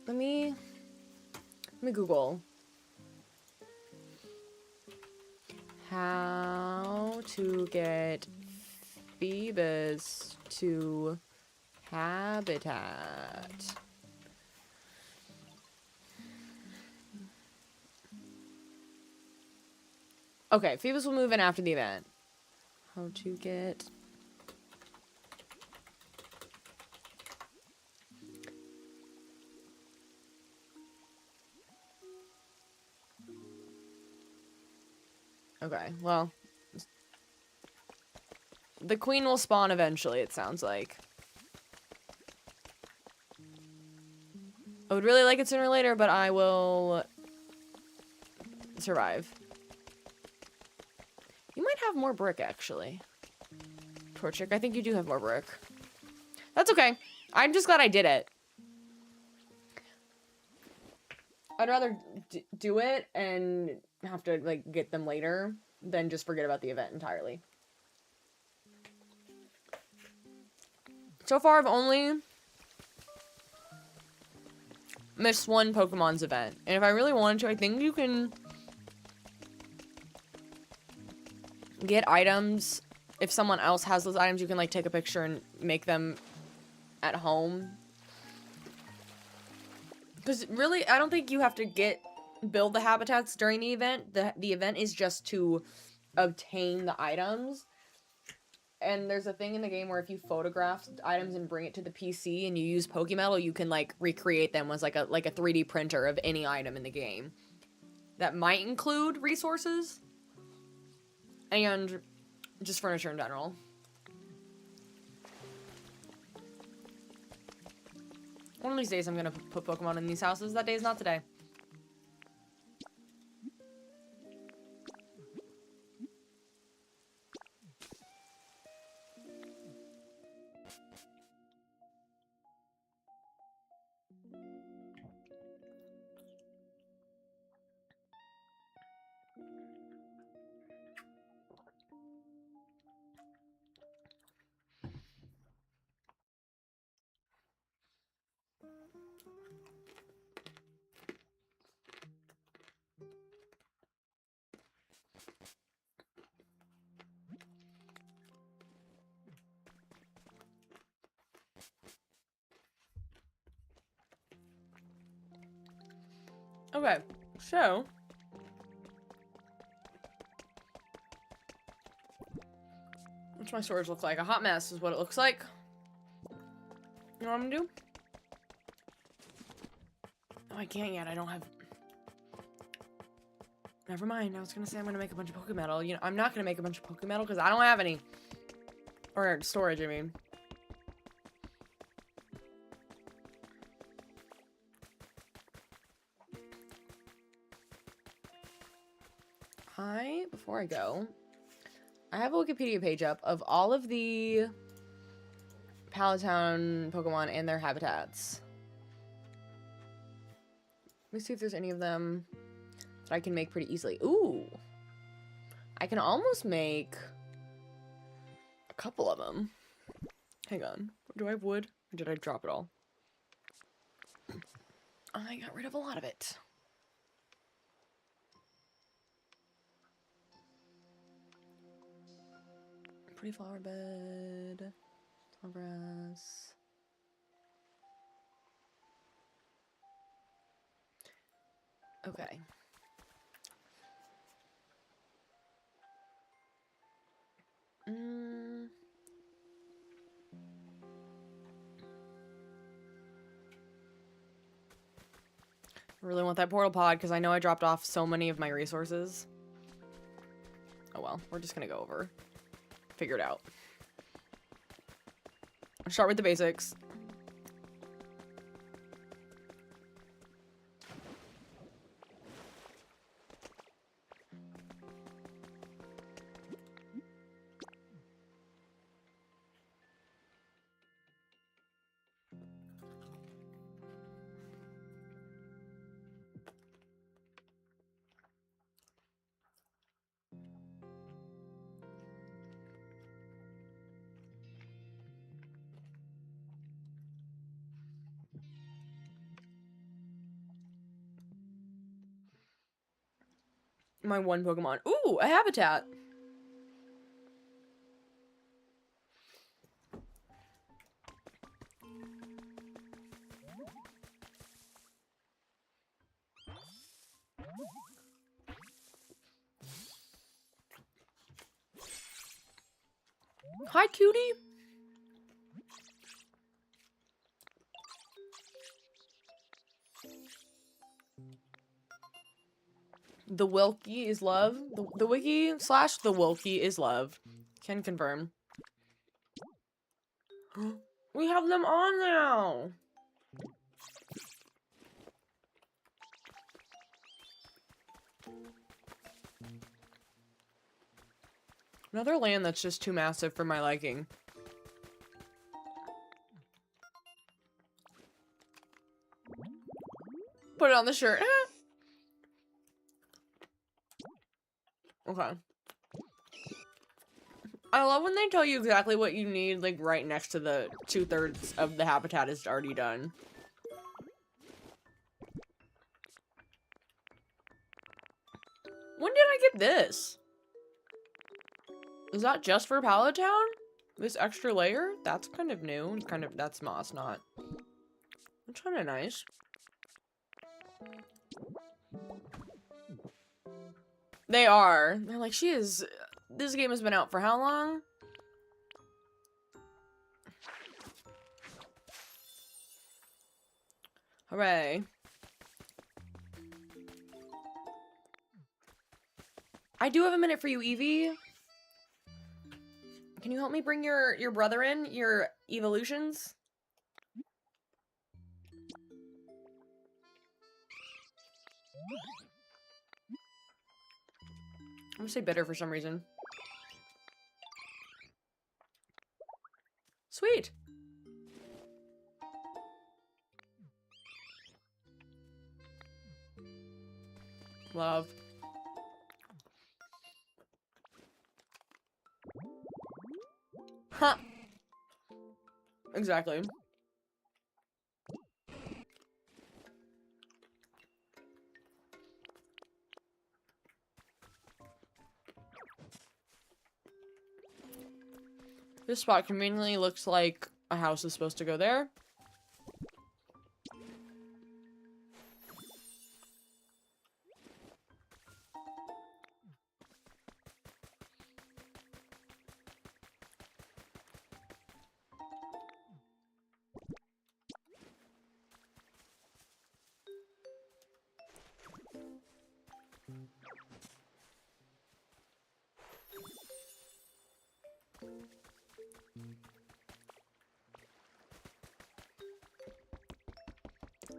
S1: Let me Google how to get Phoebus to habitat. Okay, Phoebus will move in after the event. How to get... Okay, well... The queen will spawn eventually, it sounds like. I would really like it sooner or later, but I will... survive. You might have more brick, actually. Torchic, I think you do have more brick. That's okay. I'm just glad I did it. I'd rather do it and have to, like, get them later than just forget about the event entirely. So far, I've only missed one Pokemon's event. And if I really wanted to, I think you can get items. If someone else has those items, you can, like, take a picture and make them at home. Because really, I don't think you have to build the habitats during the event. The event is just to obtain the items. And there's a thing in the game where if you photograph items and bring it to the PC and you use Pokemetal, you can, like, recreate them as like a 3D printer of any item in the game. That might include resources and just furniture in general. One of these days I'm gonna put Pokemon in these houses. That day is not today. Okay, so what's my storage look like? A hot mess is what it looks like. You know what I'm gonna do? Oh, I can't yet. I don't have... Never mind. I was gonna say I'm gonna make a bunch of Pokemetal. You know, I'm not gonna make a bunch of Pokemetal because I don't have any. Or storage, I mean. Before I go, I have a Wikipedia page up of all of the Palatown Pokemon and their habitats. Let me see if there's any of them that I can make pretty easily. Ooh! I can almost make a couple of them. Hang on. Do I have wood? Or did I drop it all? I got rid of a lot of it. Pretty flower bed. Tall grass. Okay. I really want that portal pod because I know I dropped off so many of my resources. Oh well, we're just gonna go over. Figure it out. I'll start with the basics. My one Pokemon. Ooh, a habitat. Hi, cutie. The Wilkie is love. The wiki / the Wilkie is love. Can confirm. We have them on now. Another land that's just too massive for my liking. Put it on the shirt. Okay. I love when they tell you exactly what you need, like, right next to the 2/3 of the habitat is already done. When did I get this? Is that just for Palatown? This extra layer? That's kind of new. That's moss, not. That's kind of nice. They are. They're like, this game has been out for how long? Hooray. I do have a minute for you, Evie. Can you help me bring your brother in? Your evolutions? I'm gonna say bitter for some reason. Sweet. Love. Huh. Exactly. This spot conveniently looks like a house is supposed to go there.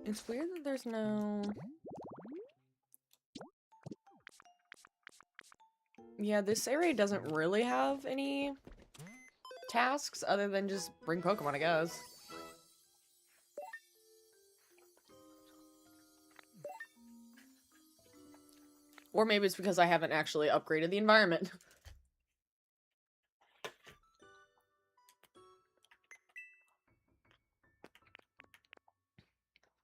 S1: It's weird that there's no... Yeah, this area doesn't really have any tasks other than just bring Pokemon, I guess. Or maybe it's because I haven't actually upgraded the environment.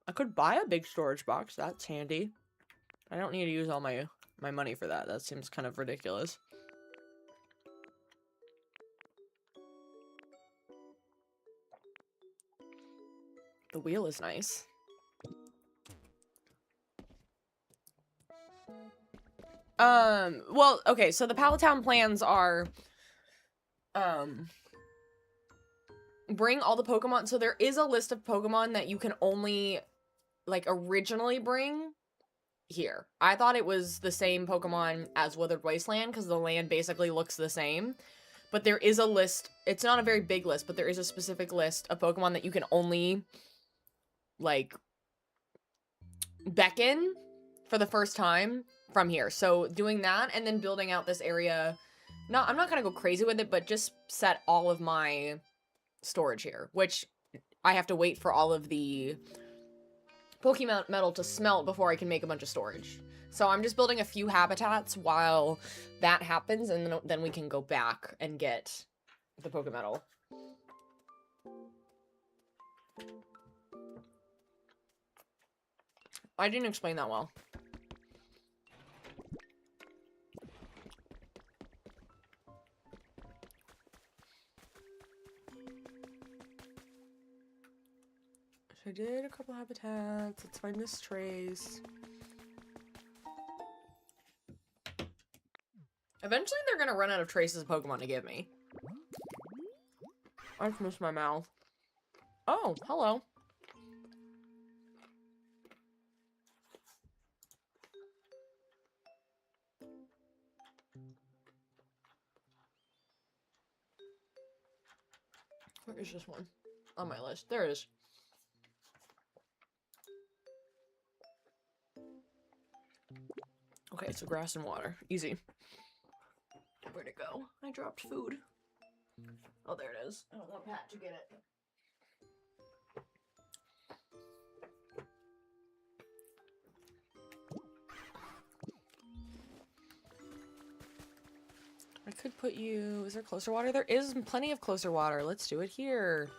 S1: I could buy a big storage box. That's handy. I don't need to use all my money for that. That seems kind of ridiculous. The wheel is nice. Well, okay, so the Palatown plans are, bring all the Pokemon. So there is a list of Pokemon that you can only, like, originally bring here. I thought it was the same Pokemon as Withered Wasteland because the land basically looks the same. But there is a list. It's not a very big list, but there is a specific list of Pokemon that you can only, like, beckon for the first time from here. So doing that and then building out this area. I'm not gonna go crazy with it, but just set all of my storage here, which I have to wait for all of the Pokemon metal to smelt before I can make a bunch of storage. So I'm just building a few habitats while that happens, and then we can go back and get the Pokemetal. I didn't explain that well. So I did a couple habitats. Let's find this trace. Eventually they're gonna run out of traces of Pokemon to give me. I just missed my mouth. Oh, hello. Where is this one? On my list. There it is. Okay, so grass and water. Easy. Where'd it go? I dropped food. Oh, there it is. I don't want Pat to get it. I could put you... Is there closer water? There is plenty of closer water. Let's do it here.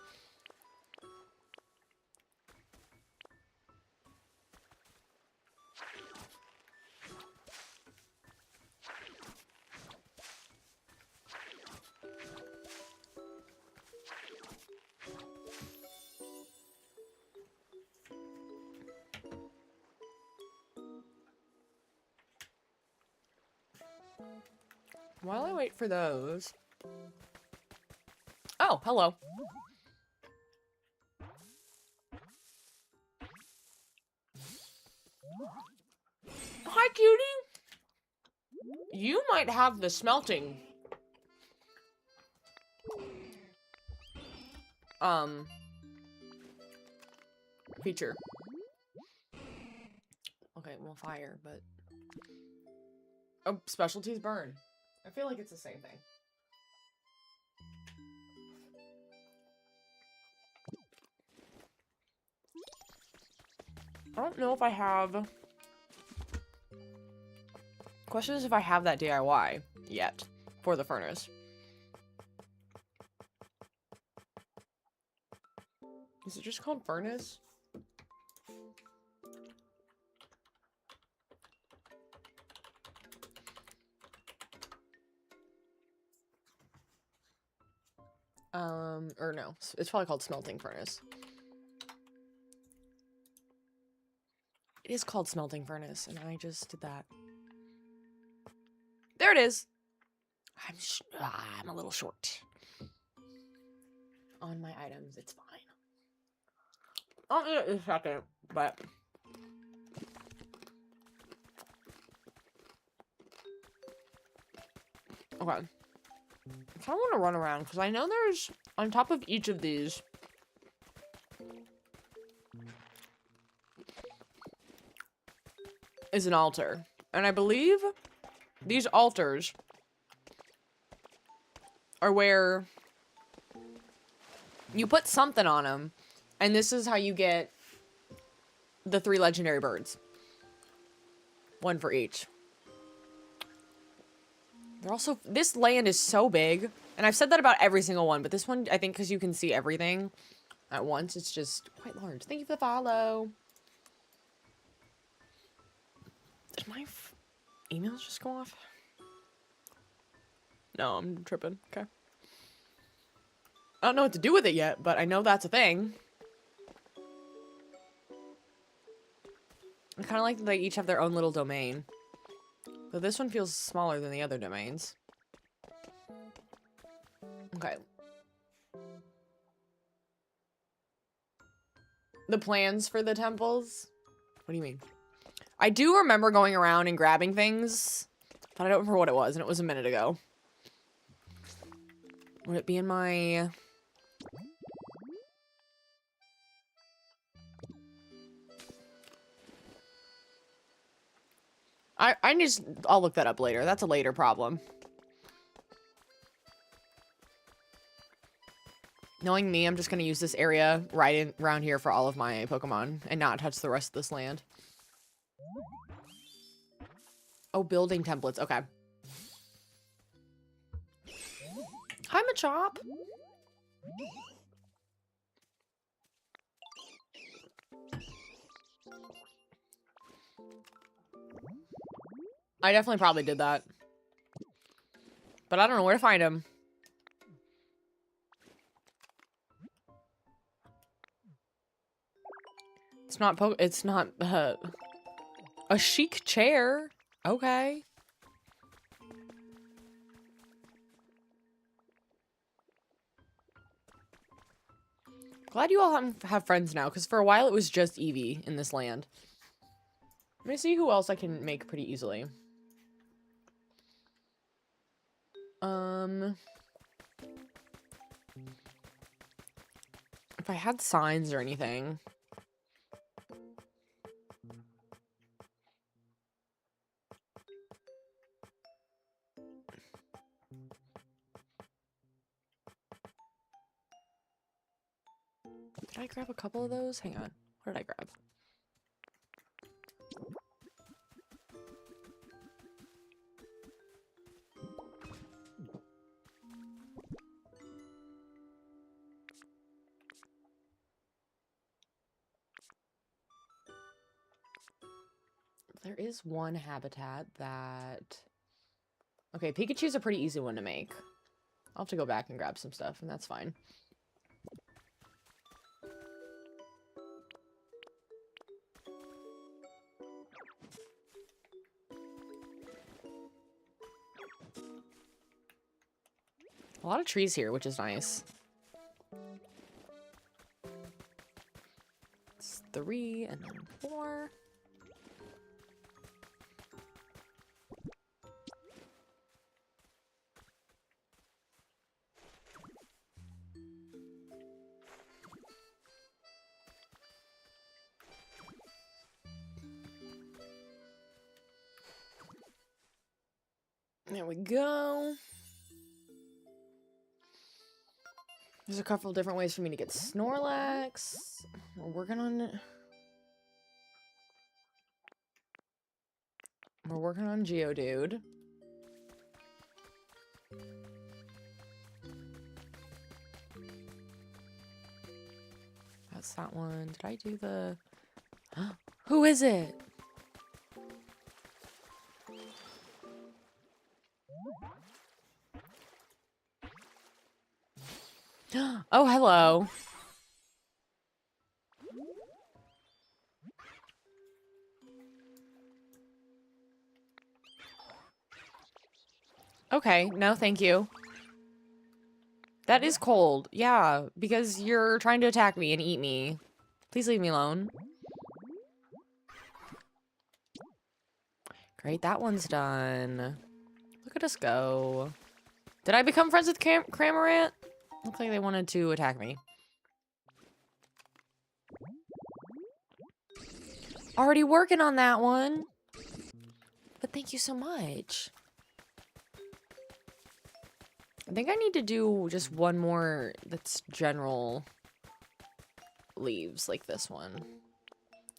S1: While I wait for those... Oh, hello. Hi, cutie. You might have the smelting. Feature. Okay, well, fire, but... Oh, specialties burn. I feel like it's the same thing. I don't know if I have... Question is if I have that DIY yet for the furnace. Is it just called furnace? Or no, it's probably called smelting furnace. It is called smelting furnace, and I just did that. There it is. I'm a little short on my items. It's fine. I'll do it in a second, but okay. I kind of want to run around because I know there's on top of each of these is an altar, and I believe these altars are where you put something on them, and this is how you get the 3 legendary birds. 1 for each. They're also, this land is so big, and I've said that about every single one, but this one, I think because you can see everything at once, it's just quite large. Thank you for the follow. Did my emails just go off? No, I'm tripping. Okay. I don't know what to do with it yet, but I know that's a thing. I kind of like that they each have their own little domain. But this one feels smaller than the other domains. Okay. The plans for the temples? What do you mean? I do remember going around and grabbing things, but I don't remember what it was, and it was a minute ago. Would it be in my... I'll look that up later. That's a later problem. Knowing me, I'm just gonna use this area right around here for all of my Pokemon and not touch the rest of this land. Oh, building templates. Okay. Hi, Machop. I definitely probably did that. But I don't know where to find him. not a chic chair. Okay. Glad you all have friends now, because for a while it was just Eevee in this land. Let me see who else I can make pretty easily. If I had signs or anything. Did I grab a couple of those? Hang on. What did I grab? There is one habitat that... Okay, Pikachu's a pretty easy one to make. I'll have to go back and grab some stuff, and that's fine. A lot of trees here, which is nice. It's 3 and then 4. There we go. There's a couple of different ways for me to get Snorlax. We're working on it. We're working on Geodude. That's that one. Did I do the... Who is it? Oh, hello. Okay, no, thank you. That is cold. Yeah, because you're trying to attack me and eat me. Please leave me alone. Great, that one's done. Look at us go. Did I become friends with Cramorant? Looks like they wanted to attack me. Already working on that one. But thank you so much. I think I need to do just one more that's general leaves, like this one.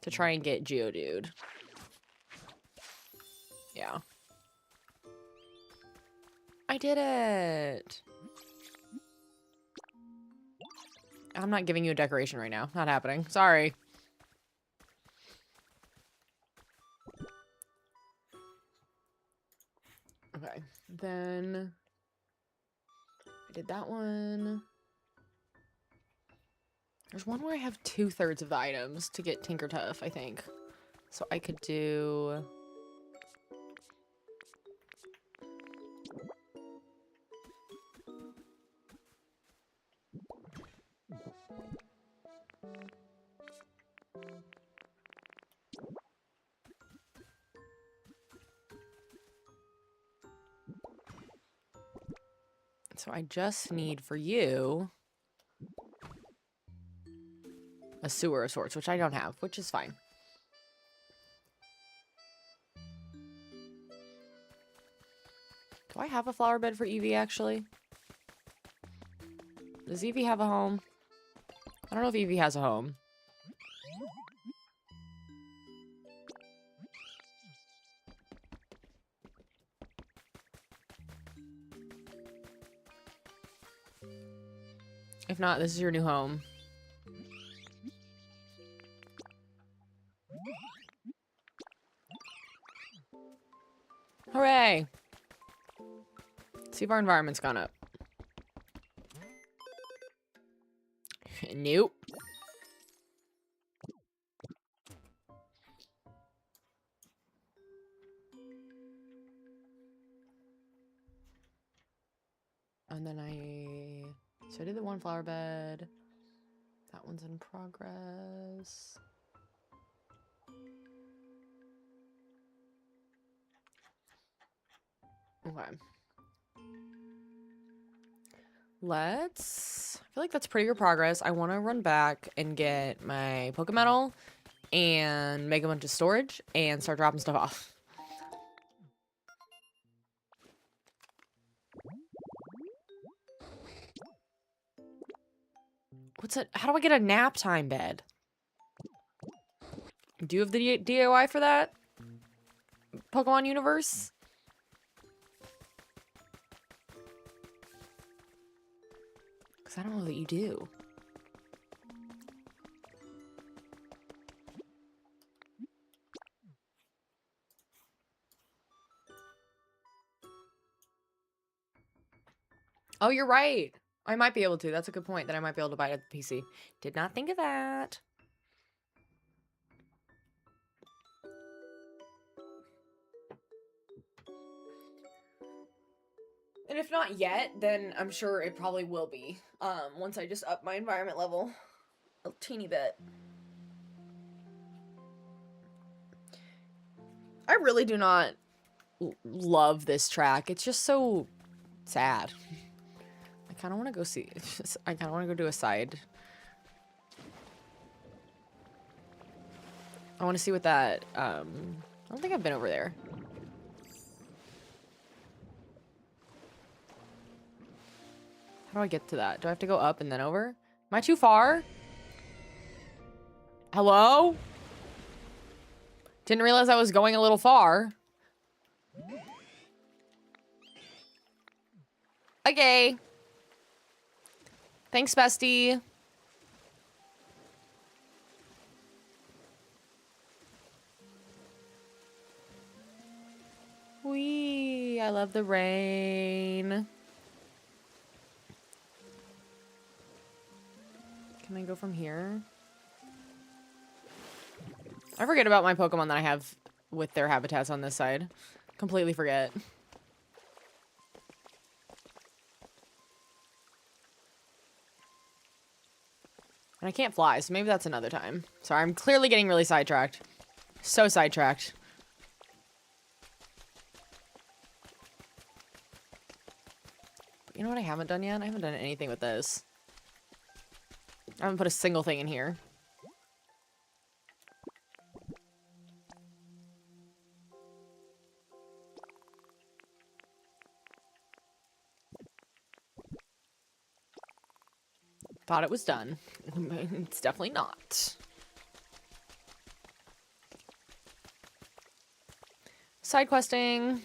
S1: To try and get Geodude. Yeah. I did it! I'm not giving you a decoration right now. Not happening. Sorry. Okay. Then... I did that one. There's one where I have 2/3 of the items to get Tinkertuff, I think. So I could do... So I just need for you a sewer of sorts, which I don't have, which is fine. Do I have a flower bed for Eevee, actually? Does Eevee have a home? I don't know if Eevee has a home. If not, this is your new home. Hooray! Let's see if our environment's gone up. Nope. And then so I did the one flower bed. That one's in progress. Okay. I feel like that's pretty good progress. I want to run back and get my Pokemetal and make a bunch of storage and start dropping stuff off. What's it? How do I get a nap time bed? Do you have the DIY for that? Pokemon universe? Because I don't know that you do. Oh, you're right. I might be able to. That's a good point that I might be able to buy it at the PC. Did not think of that. And if not yet, then I'm sure it probably will be. Once I just up my environment level a teeny bit. I really do not love this track. It's just so sad. I kind of want to go see. I kind of want to go do a side. I want to see what that. I don't think I've been over there. How do I get to that? Do I have to go up and then over? Am I too far? Hello? Didn't realize I was going a little far. Okay. Thanks, bestie. Wee, I love the rain. Can I go from here? I forget about my Pokemon that I have with their habitats on this side. Completely forget. And I can't fly, so maybe that's another time. Sorry, I'm clearly getting really sidetracked. So sidetracked. But you know what I haven't done yet? I haven't done anything with this. I haven't put a single thing in here. Thought it was done. It's definitely not. Side questing.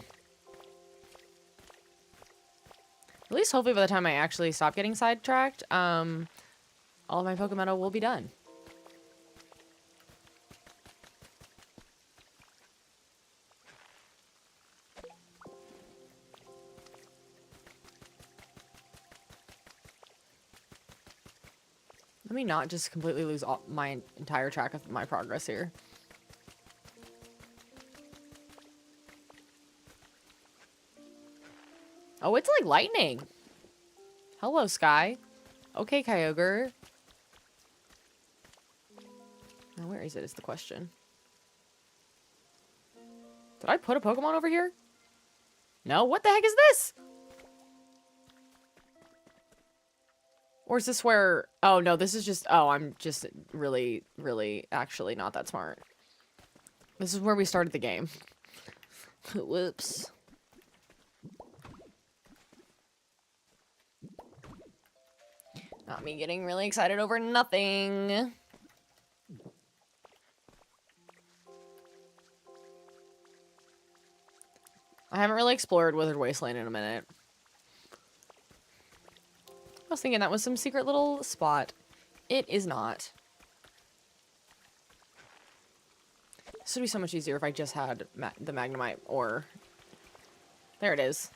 S1: At least hopefully by the time I actually stop getting sidetracked, all of my Pokemon will be done. Let me not just completely lose my entire track of my progress here. Oh, it's like lightning. Hello, Sky. Okay, Kyogre. Now, where is it is the question. Did I put a Pokemon over here? No? What the heck is this? Or is this where... Oh, no, this is just... Oh, I'm just really, really actually not that smart. This is where we started the game. Whoops. Not me getting really excited over nothing. I haven't really explored Withered Wasteland in a minute. I was thinking that was some secret little spot. It is not. This would be so much easier if I just had the Magnemite or... There it is.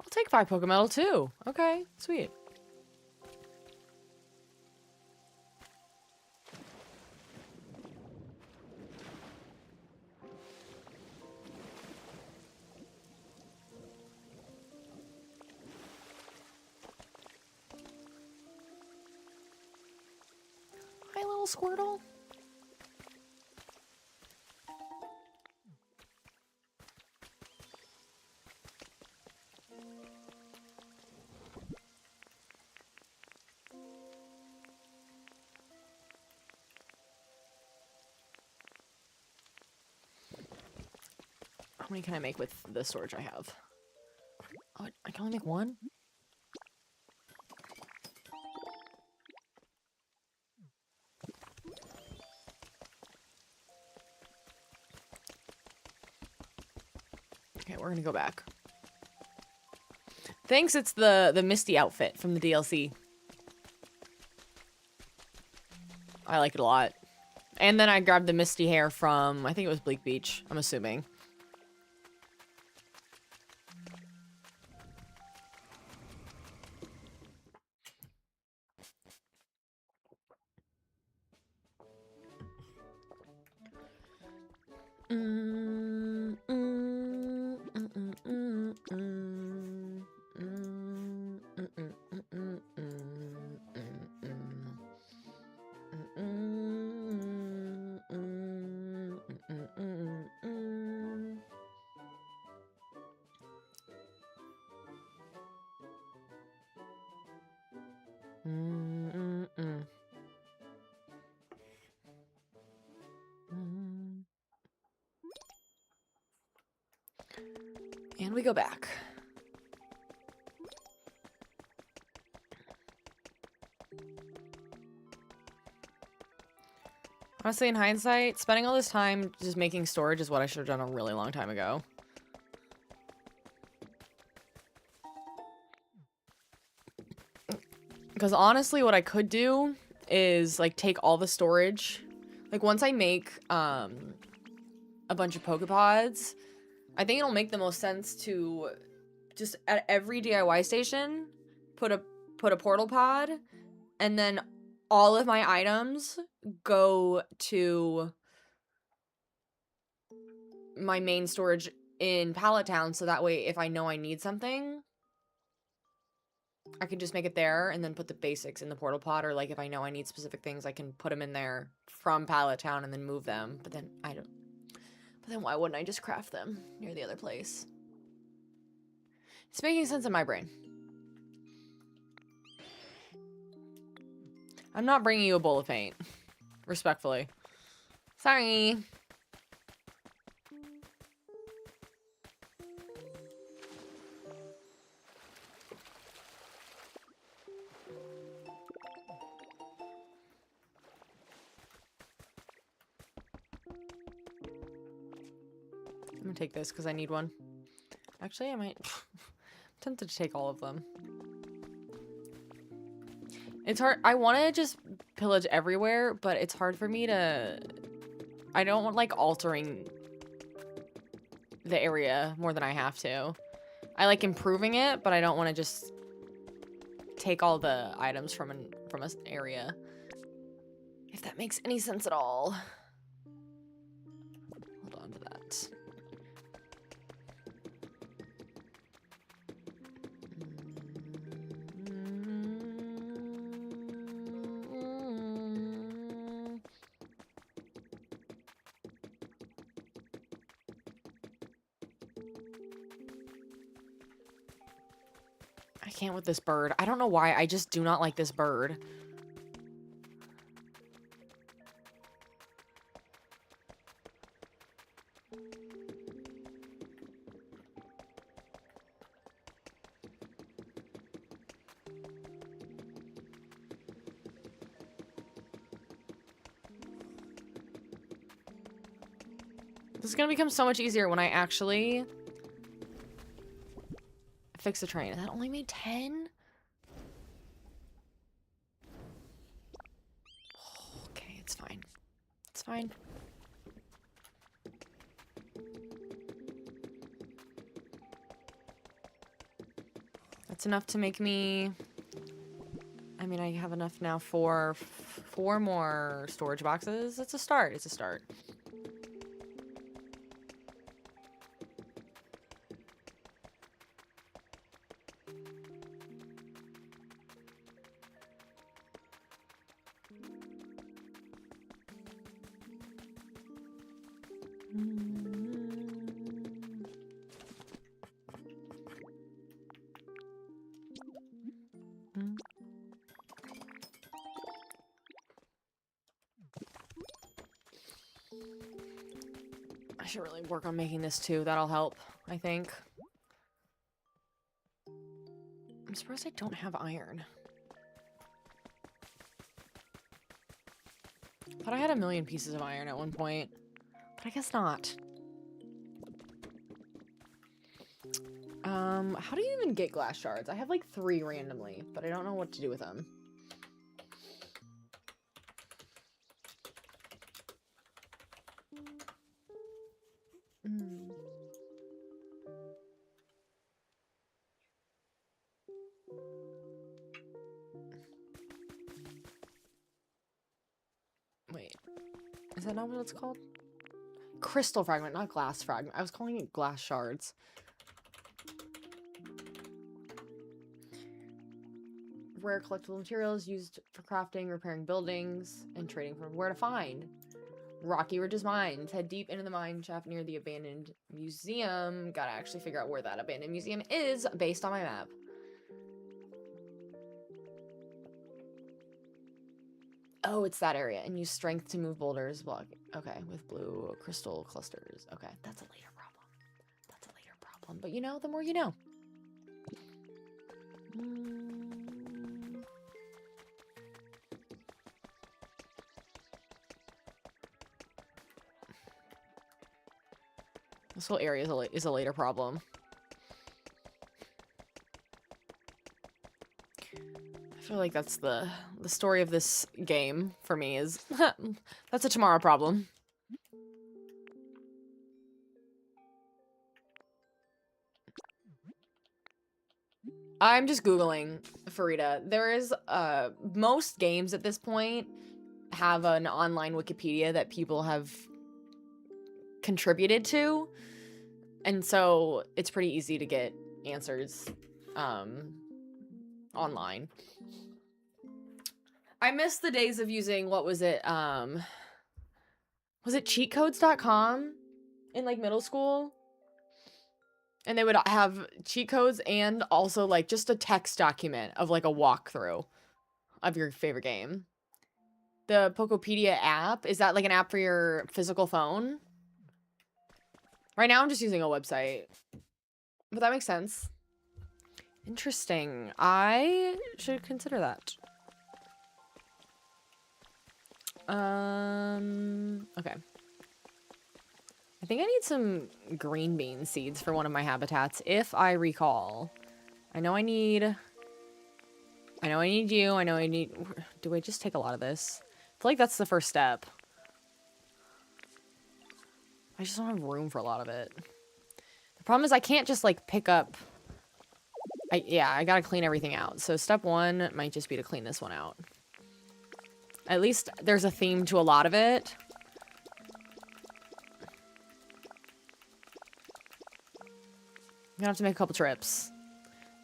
S1: I'll take 5 Pokemetal too. Okay, sweet. little Squirtle? How many can I make with the storage I have? Oh, I can only make one? Okay, we're gonna go back. Thanks, it's the Misty outfit from the DLC. I like it a lot. And then I grabbed the Misty hair from, I think it was Bleak Beach, I'm assuming. And we go back. Honestly, in hindsight, spending all this time just making storage is what I should have done a really long time ago. Because honestly, what I could do is, like, take all the storage. Like, once I make, a bunch of Pokepods, I think it'll make the most sense to just at every DIY station put a portal pod, and then all of my items go to my main storage in Pallet Town, so that way if I know I need something, I can just make it there and then put the basics in the portal pod, or like if I know I need specific things, I can put them in there from Pallet Town and then move them. But then why wouldn't I just craft them near the other place? It's making sense in my brain. I'm not bringing you a bowl of paint. Respectfully. Sorry. I'm gonna take this because I need one. Actually, I might... I'm tempted to take all of them. It's hard. I want to just pillage everywhere, but it's hard for me to... I don't want, like, altering the area more than I have to. I like improving it, but I don't want to just take all the items from an area. If that makes any sense at all. Hold on to that. I can't with this bird. I don't know why. I just do not like this bird. This is gonna become so much easier when I actually fix the train. That only made 10? Okay, it's fine. It's fine. That's enough to make me... I mean, I have enough now for 4 more storage boxes. It's a start. It's a start. I should really work on making this too. That'll help, I think. I'm surprised I don't have iron. Thought I had a million pieces of iron at one point, but I guess not. How do you even get glass shards? I have like 3 randomly, but I don't know what to do with them. Wait, is that not what it's called? Crystal fragment, not glass fragment. I was calling it glass shards. Rare collectible materials used for crafting, repairing buildings, and trading from. Where to find? Rocky Ridge's mines. Head deep into the mine shaft near the abandoned museum. Gotta actually figure out where that abandoned museum is based on my map. Oh, it's that area. And use strength to move boulders. Block. Okay, with blue crystal clusters. Okay, that's a later problem. That's a later problem. But you know, the more you know. This whole area is a later problem. I feel like that's the story of this game for me is that's a tomorrow problem. I'm just Googling Farida. There is most games at this point have an online Wikipedia that people have contributed to, and so it's pretty easy to get answers online. I miss the days of using, what was it cheatcodes.com in like middle school, and they would have cheat codes and also like just a text document of like a walkthrough of your favorite game. The Pokopedia app, is that like an app for your physical phone? Right now, I'm just using a website. But that makes sense. Interesting. I should consider that. Okay. I think I need some green bean seeds for one of my habitats, if I recall. I know I need you. I know I need... Do I just take a lot of this? I feel like that's the first step. I just don't have room for a lot of it. The problem is I can't just, like, pick up... Yeah, I gotta clean everything out. So step 1 might just be to clean this one out. At least there's a theme to a lot of it. I'm gonna have to make a couple trips.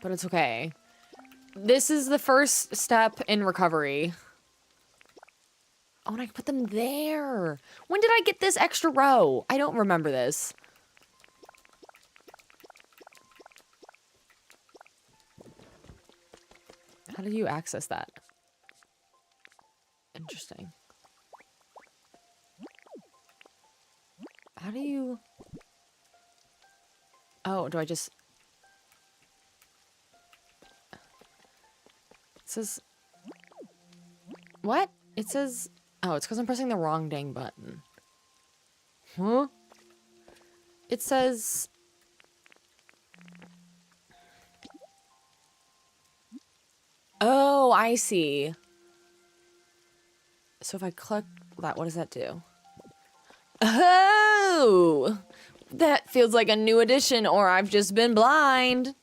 S1: But it's okay. This is the first step in recovery. Oh, and I can put them there. When did I get this extra row? I don't remember this. How do you access that? Interesting. How do you... Oh, do I just... It says... What? It says... Oh, it's because I'm pressing the wrong dang button. Huh? It says... Oh, I see. So if I click that, what does that do? Oh! That feels like a new addition, or I've just been blind.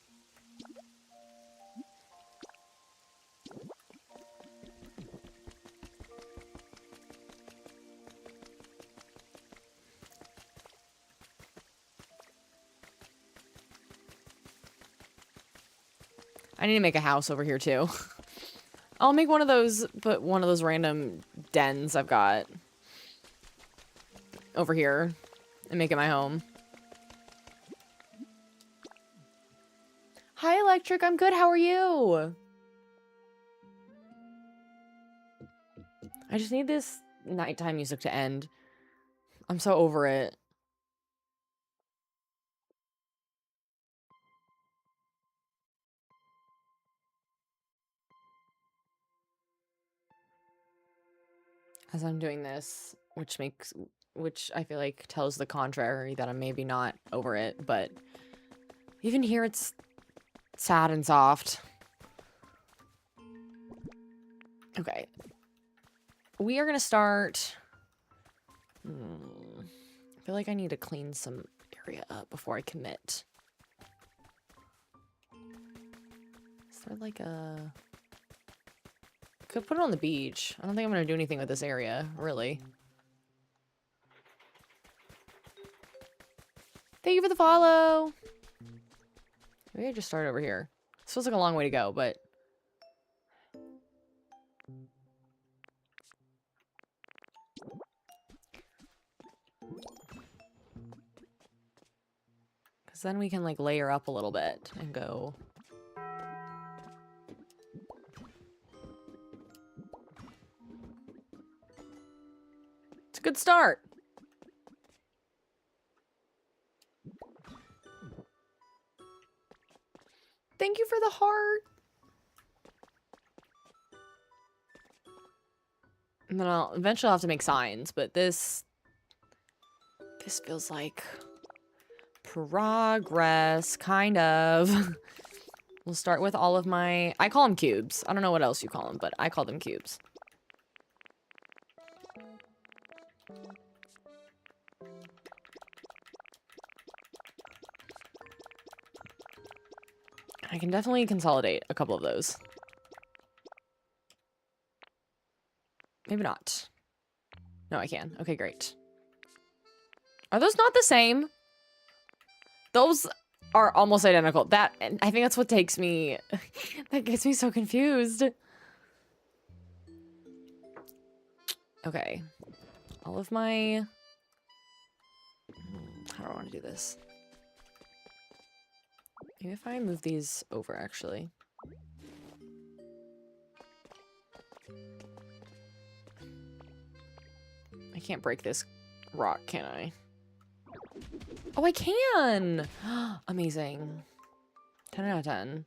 S1: I need to make a house over here too. I'll make one of those, but one of those random dens I've got over here and make it my home. Hi, Electric. I'm good. How are you? I just need this nighttime music to end. I'm so over it. As I'm doing this, which I feel like tells the contrary, that I'm maybe not over it, but even here it's sad and soft. Okay. We are gonna start... I feel like I need to clean some area up before I commit. Is there like a... Could put it on the beach. I don't think I'm gonna do anything with this area, really. Thank you for the follow! Maybe I just start over here. This feels like a long way to go, but... Because then we can, like, layer up a little bit and go... It's a good start! Thank you for the heart! And then I'll eventually have to make signs, but this feels like progress, kind of. We'll start with all of my... I call them cubes. I don't know what else you call them, but I call them cubes. I can definitely consolidate a couple of those. Maybe not. No, I can. Okay, great. Are those not the same? Those are almost identical. That, and I think that's what takes me... that gets me so confused. Okay. All of my... How do I want to do this? Maybe if I move these over, actually. I can't break this rock, can I? Oh, I can! Amazing. 10 out of 10.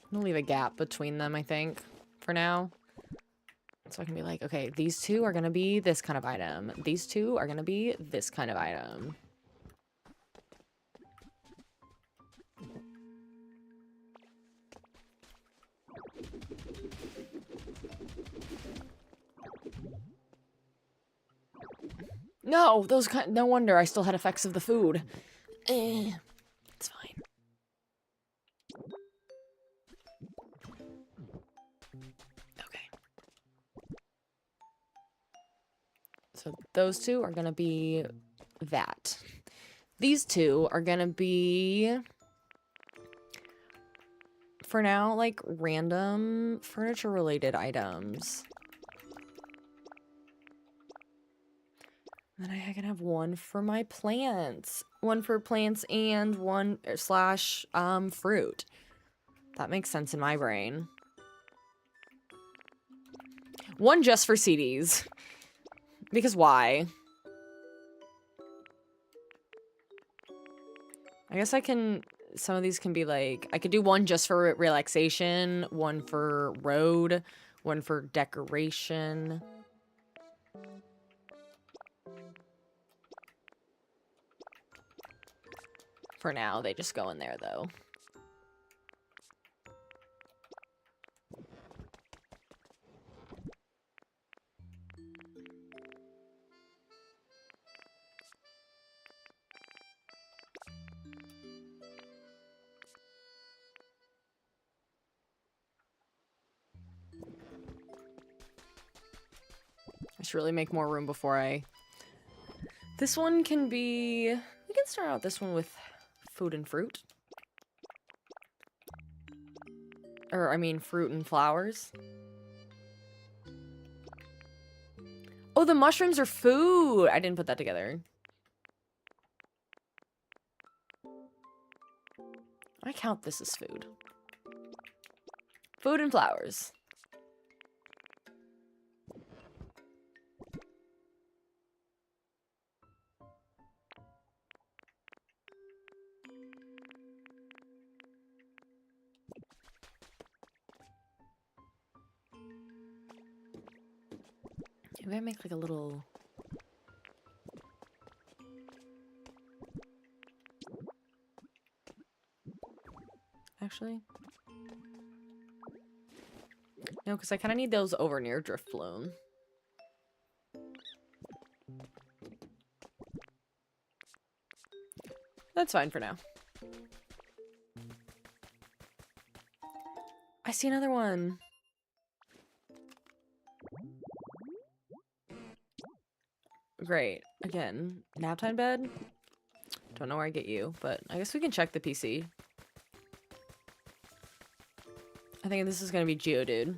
S1: I'm gonna leave a gap between them, I think, for now. So I can be like, okay, these two are gonna be this kind of item. These two are gonna be this kind of item. No, those kind. No wonder I still had effects of the food. It's fine. Okay. So those two are gonna be that. These two are gonna be, for now, like random furniture-related items. Then I can have one for my plants. One for plants and one slash fruit. That makes sense in my brain. One just for CDs. Because why? I guess I can... Some of these can be like... I could do one just for relaxation, one for road, one for decoration. For now, they just go in there, though. I should really make more room before I... This one can be... We can start out this one with food and fruit. Or, I mean, fruit and flowers. Oh, the mushrooms are food. I didn't put that together. I count this as food. Food and flowers. Maybe I make like a little... Actually... No, because I kind of need those over near Drift Bloom. That's fine for now. I see another one. Great. Again, nap time bed? Don't know where I get you, but I guess we can check the PC. I think this is gonna be Geodude.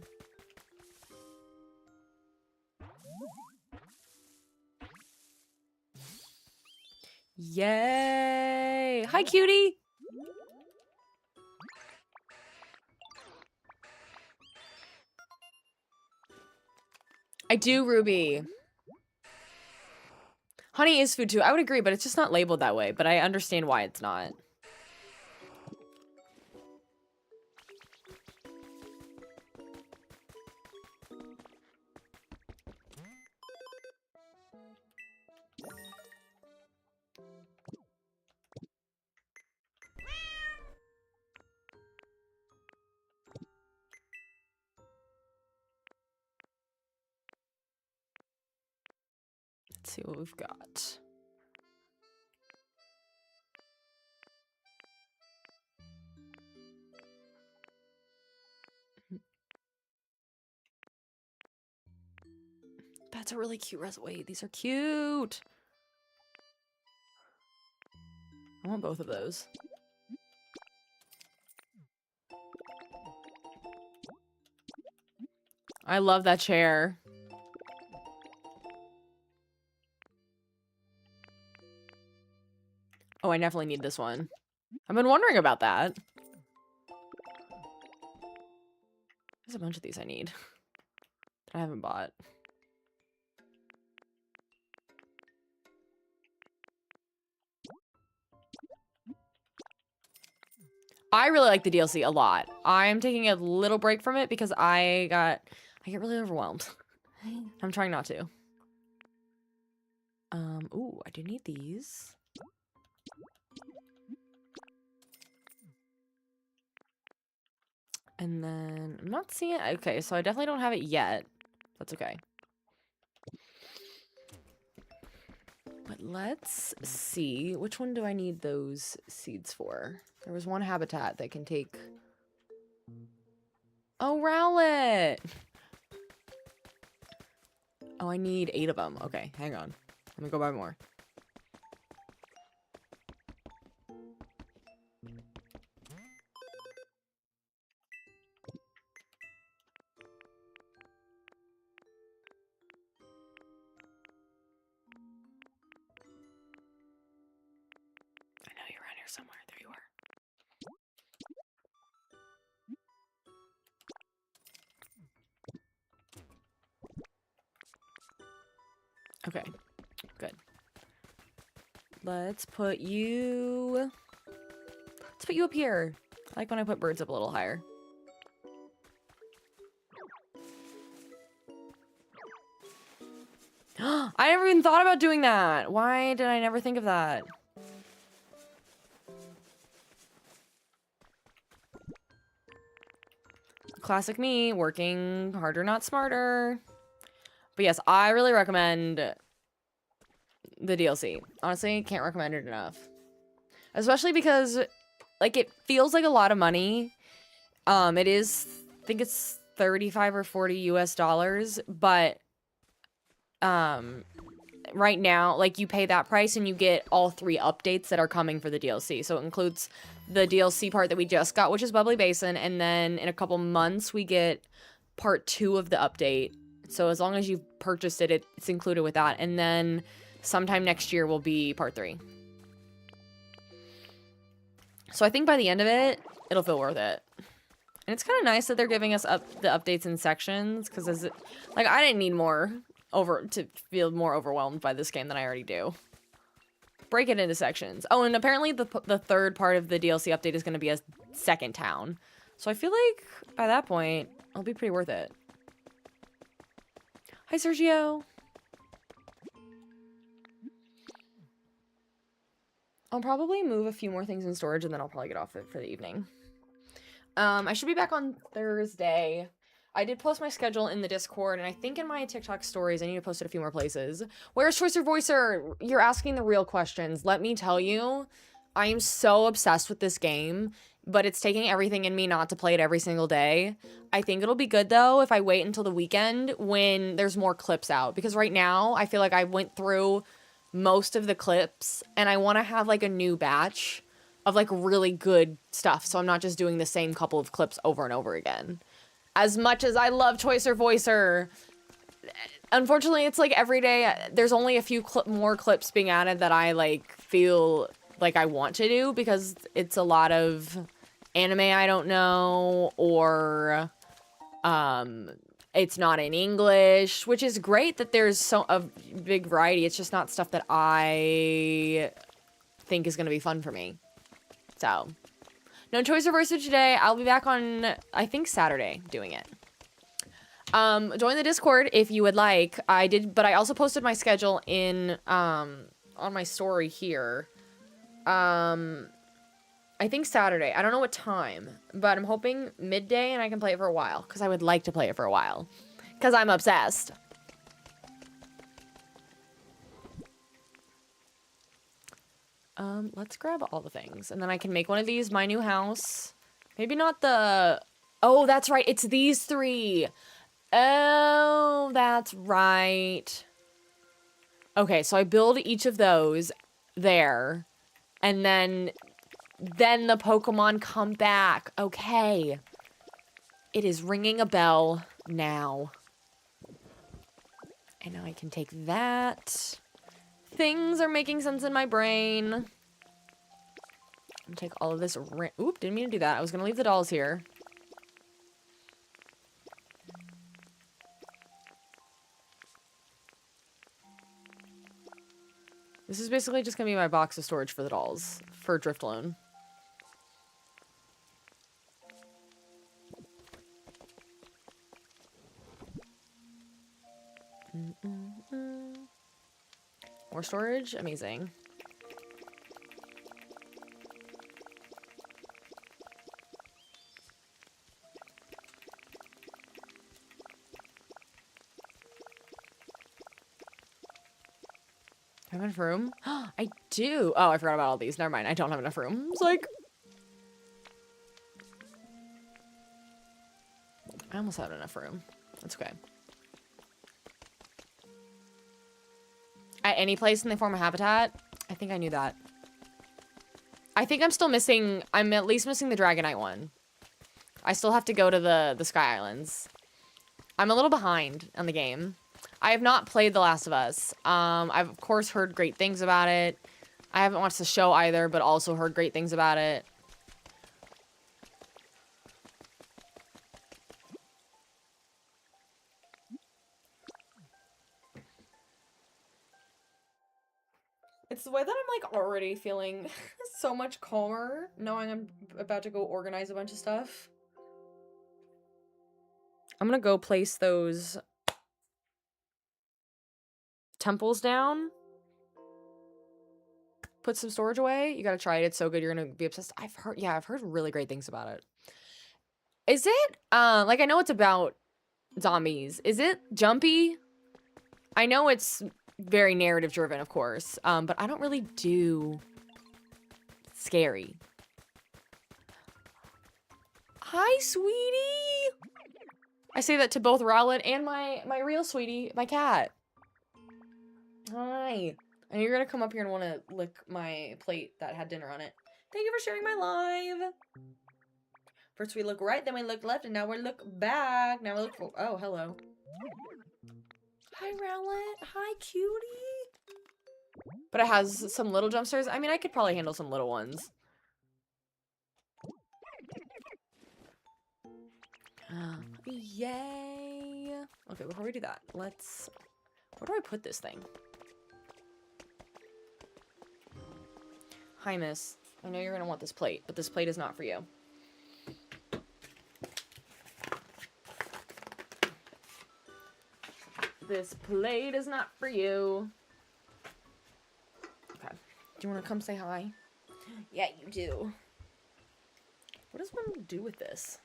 S1: Yay! Hi, cutie! I do, Ruby. Honey is food too. I would agree, but it's just not labeled that way. But I understand why it's not. Let's see what we've got. That's a really cute wait, these are cute. I want both of those. I love that chair. Oh, I definitely need this one. I've been wondering about that. There's a bunch of these I need that I haven't bought. I really like the DLC a lot. I'm taking a little break from it because I get really overwhelmed. I'm trying not to. Ooh, I do need these. And then I'm not seeing it. Okay, so I definitely don't have it yet. That's okay. But let's see. Which one do I need those seeds for? There was one habitat that can take... Oh, Rowlet! Oh, I need 8 of them. Okay, hang on. Let me go buy more. Somewhere. There you are. Okay, good. Let's put you up here. I like when I put birds up a little higher. I never even thought about doing that. Why did I never think of that? Classic me, working harder, not smarter. But yes, I really recommend the DLC. Honestly, can't recommend it enough. Especially because, like, it feels like a lot of money. It is, I think it's 35 or 40 US dollars, but right now, like, you pay that price and you get all 3 updates that are coming for the DLC. So it includes the DLC part that we just got, which is Bubbly Basin, and then in a couple months we get part 2 of the update. So as long as you've purchased it, it's included with that. And then sometime next year will be part 3. So I think by the end of it, it'll feel worth it. And it's kind of nice that they're giving us the updates in sections, because like I didn't need more to feel more overwhelmed by this game than I already do. Break it into sections. Oh, and apparently the third part of the DLC update is going to be a second town. So I feel like by that point, it'll be pretty worth it. Hi, Sergio. I'll probably move a few more things in storage and then I'll probably get off it for the evening. I should be back on Thursday. I did post my schedule in the Discord, and I think in my TikTok stories, I need to post it a few more places. Where's Choicer Voicer? You're asking the real questions. Let me tell you, I am so obsessed with this game, but it's taking everything in me not to play it every single day. I think it'll be good, though, if I wait until the weekend when there's more clips out. Because right now, I feel like I went through most of the clips, and I want to have, like, a new batch of, like, really good stuff, so I'm not just doing the same couple of clips over and over again. As much as I love Choicer Voicer, unfortunately, it's, like, every day, there's only a few more clips being added that I, like, feel like I want to do, because it's a lot of anime I don't know, or, it's not in English, which is great that there's a big variety. It's just not stuff that I think is going to be fun for me. So, no Choice Reverser today. I'll be back on, I think, Saturday doing it. Join the Discord if you would like. But I also posted my schedule in, on my story here. I think Saturday. I don't know what time, but I'm hoping midday and I can play it for a while, because I would like to play it for a while, because I'm obsessed. Let's grab all the things, and then I can make one of these my new house. Maybe not the... Oh, that's right. It's these 3. Oh, that's right. Okay, so I build each of those there, and then the Pokemon come back. Okay. It is ringing a bell now. And now I can take that. Things are making sense in my brain. I'm gonna take all of this. Oop, didn't mean to do that. I was gonna leave the dolls here. This is basically just gonna be my box of storage for the dolls, for Drifloon. More storage? Amazing. Do I have enough room? I do. Oh, I forgot about all these. Never mind. I don't have enough room. It's like... I almost had enough room. That's okay. At any place and they form a habitat? I think I knew that. I think I'm still missing... I'm at least missing the Dragonite one. I still have to go to the Sky Islands. I'm a little behind on the game. I have not played The Last of Us. I've, of course, heard great things about it. I haven't watched the show either, but also heard great things about it. It's the way that I'm, like, already feeling so much calmer, knowing I'm about to go organize a bunch of stuff. I'm gonna go place those temples down. Put some storage away. You gotta try it. It's so good. You're gonna be obsessed. I've heard really great things about it. Is it, like, I know it's about zombies. Is it jumpy? I know it's very narrative driven, of course, but I don't really do scary. Hi, sweetie. I say that to both Rowlet and my real sweetie, my cat. Hi. I know you're gonna come up here and want to lick my plate that had dinner on it. Thank you for sharing my live. First we look right, then we look left, and now we look back. Now we look for... Oh, hello. Hi, Rowlet. Hi, cutie. But it has some little jump scares. I mean, I could probably handle some little ones. Yay. Okay, before we do that, let's... Where do I put this thing? Hi, miss. I know you're gonna want this plate, but this plate is not for you. This plate is not for you. Okay. Do you want to come say hi? Yeah, you do. What does one do with this?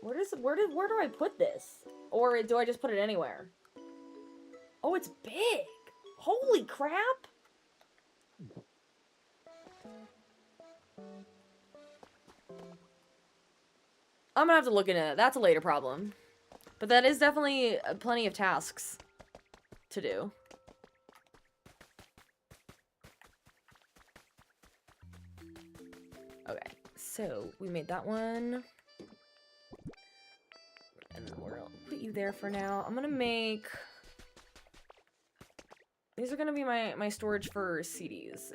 S1: Where do I put this? Or do I just put it anywhere? Oh, it's big. Holy crap. I'm gonna have to look into that. That's a later problem. But that is definitely plenty of tasks to do. Okay, so we made that one. And then we'll put you there for now. I'm gonna make... These are gonna be my storage for CDs.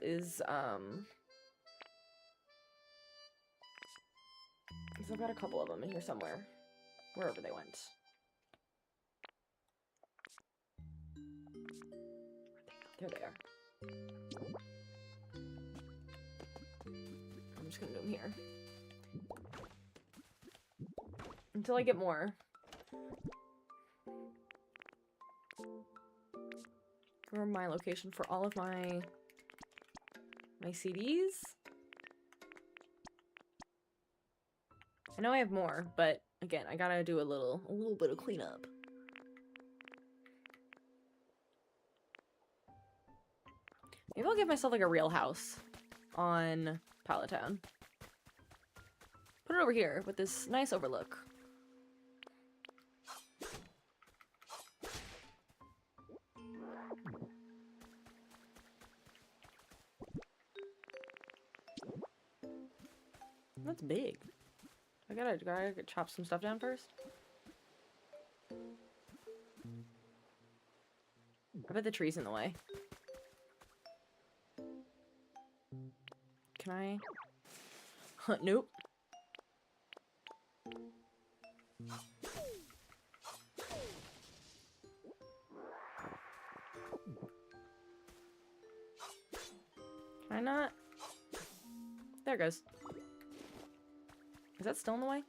S1: Because I've got a couple of them in here somewhere. Wherever they went. There they are. I'm just gonna do them here. Until I get more. For my location for all of my CDs. I know I have more, but again, I gotta do a little bit of cleanup. Maybe I'll give myself like a real house on Pallet Town. Put it over here with this nice overlook. That's big. I gotta chop some stuff down first. I bet the tree's in the way. Can I? Nope. Can I not? There it goes. Is that still in the way?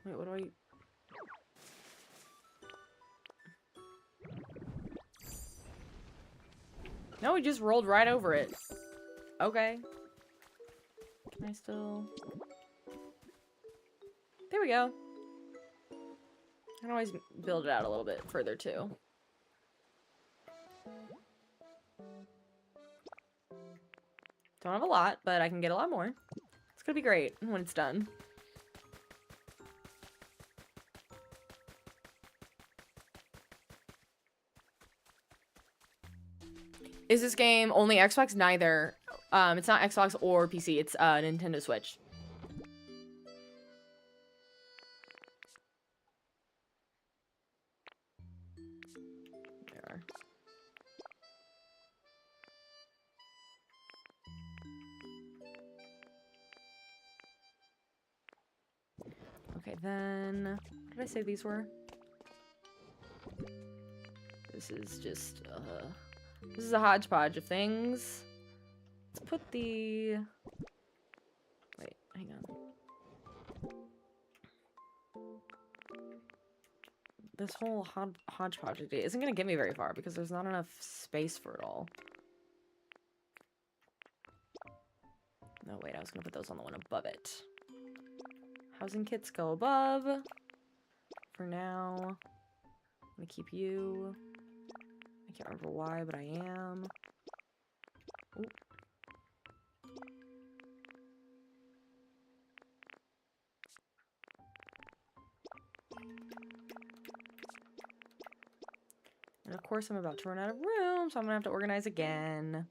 S1: Wait, what do I... No, we just rolled right over it. Okay. Can I still... There we go. I can always build it out a little bit further, too. Don't have a lot, but I can get a lot more. It's gonna be great when it's done. Is this game only Xbox? Neither. It's not Xbox or PC. It's Nintendo Switch. There. Okay, then... What did I say these were? This is just, this is a hodgepodge of things. Let's put the... Wait, hang on. This whole hodgepodge idea isn't going to get me very far because there's not enough space for it all. No, wait, I was going to put those on the one above it. Housing kits go above. For now. I'm going to keep you. I can't remember why, but I am. Ooh. And of course I'm about to run out of room, so I'm gonna have to organize again.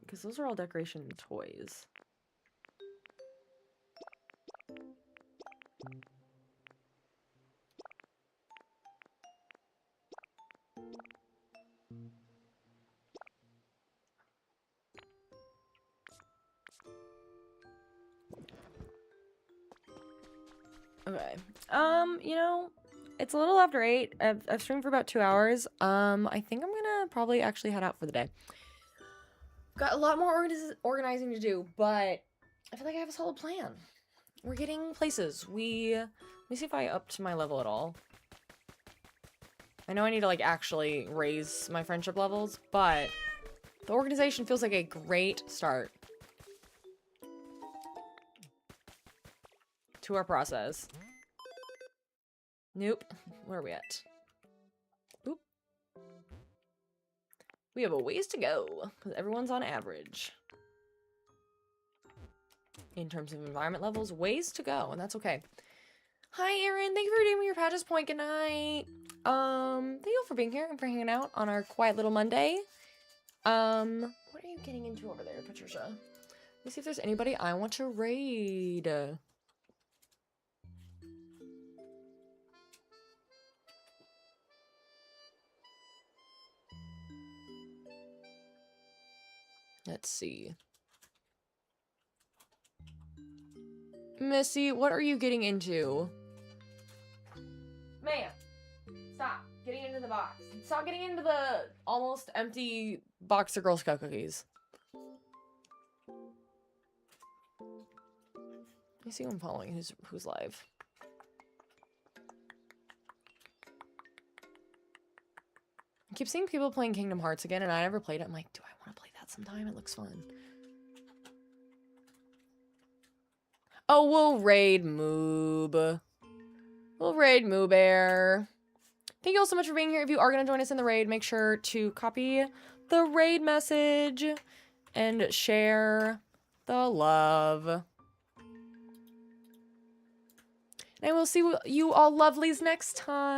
S1: Because those are all decoration and toys. Okay. You know, it's a little after 8. I've streamed for about 2 hours. I think I'm gonna probably actually head out for the day. Got a lot more organizing to do, but I feel like I have a solid plan. We're getting places. Let me see if I upped my level at all. I know I need to, like, actually raise my friendship levels, but the organization feels like a great start to our process. Nope. Where are we at? Oop. We have a ways to go, because everyone's on average. In terms of environment levels, ways to go, and that's okay. Hi, Aaron. Thank you for redeeming your Patches point. Good night. Thank you all for being here and for hanging out on our quiet little Monday. What are you getting into over there, Patricia? Let me see if there's anybody I want to raid. Let's see. Missy, what are you getting into? Ma'am, stop getting into the box. Stop getting into the almost empty box of Girl Scout cookies. Let me see who I'm following, who's live. I keep seeing people playing Kingdom Hearts again, and I never played it. I'm like, do I want to play that sometime? It looks fun. Oh, we'll raid Moob. We'll raid Moobear. Thank you all so much for being here. If you are going to join us in the raid, make sure to copy the raid message and share the love. And we'll see you all lovelies next time.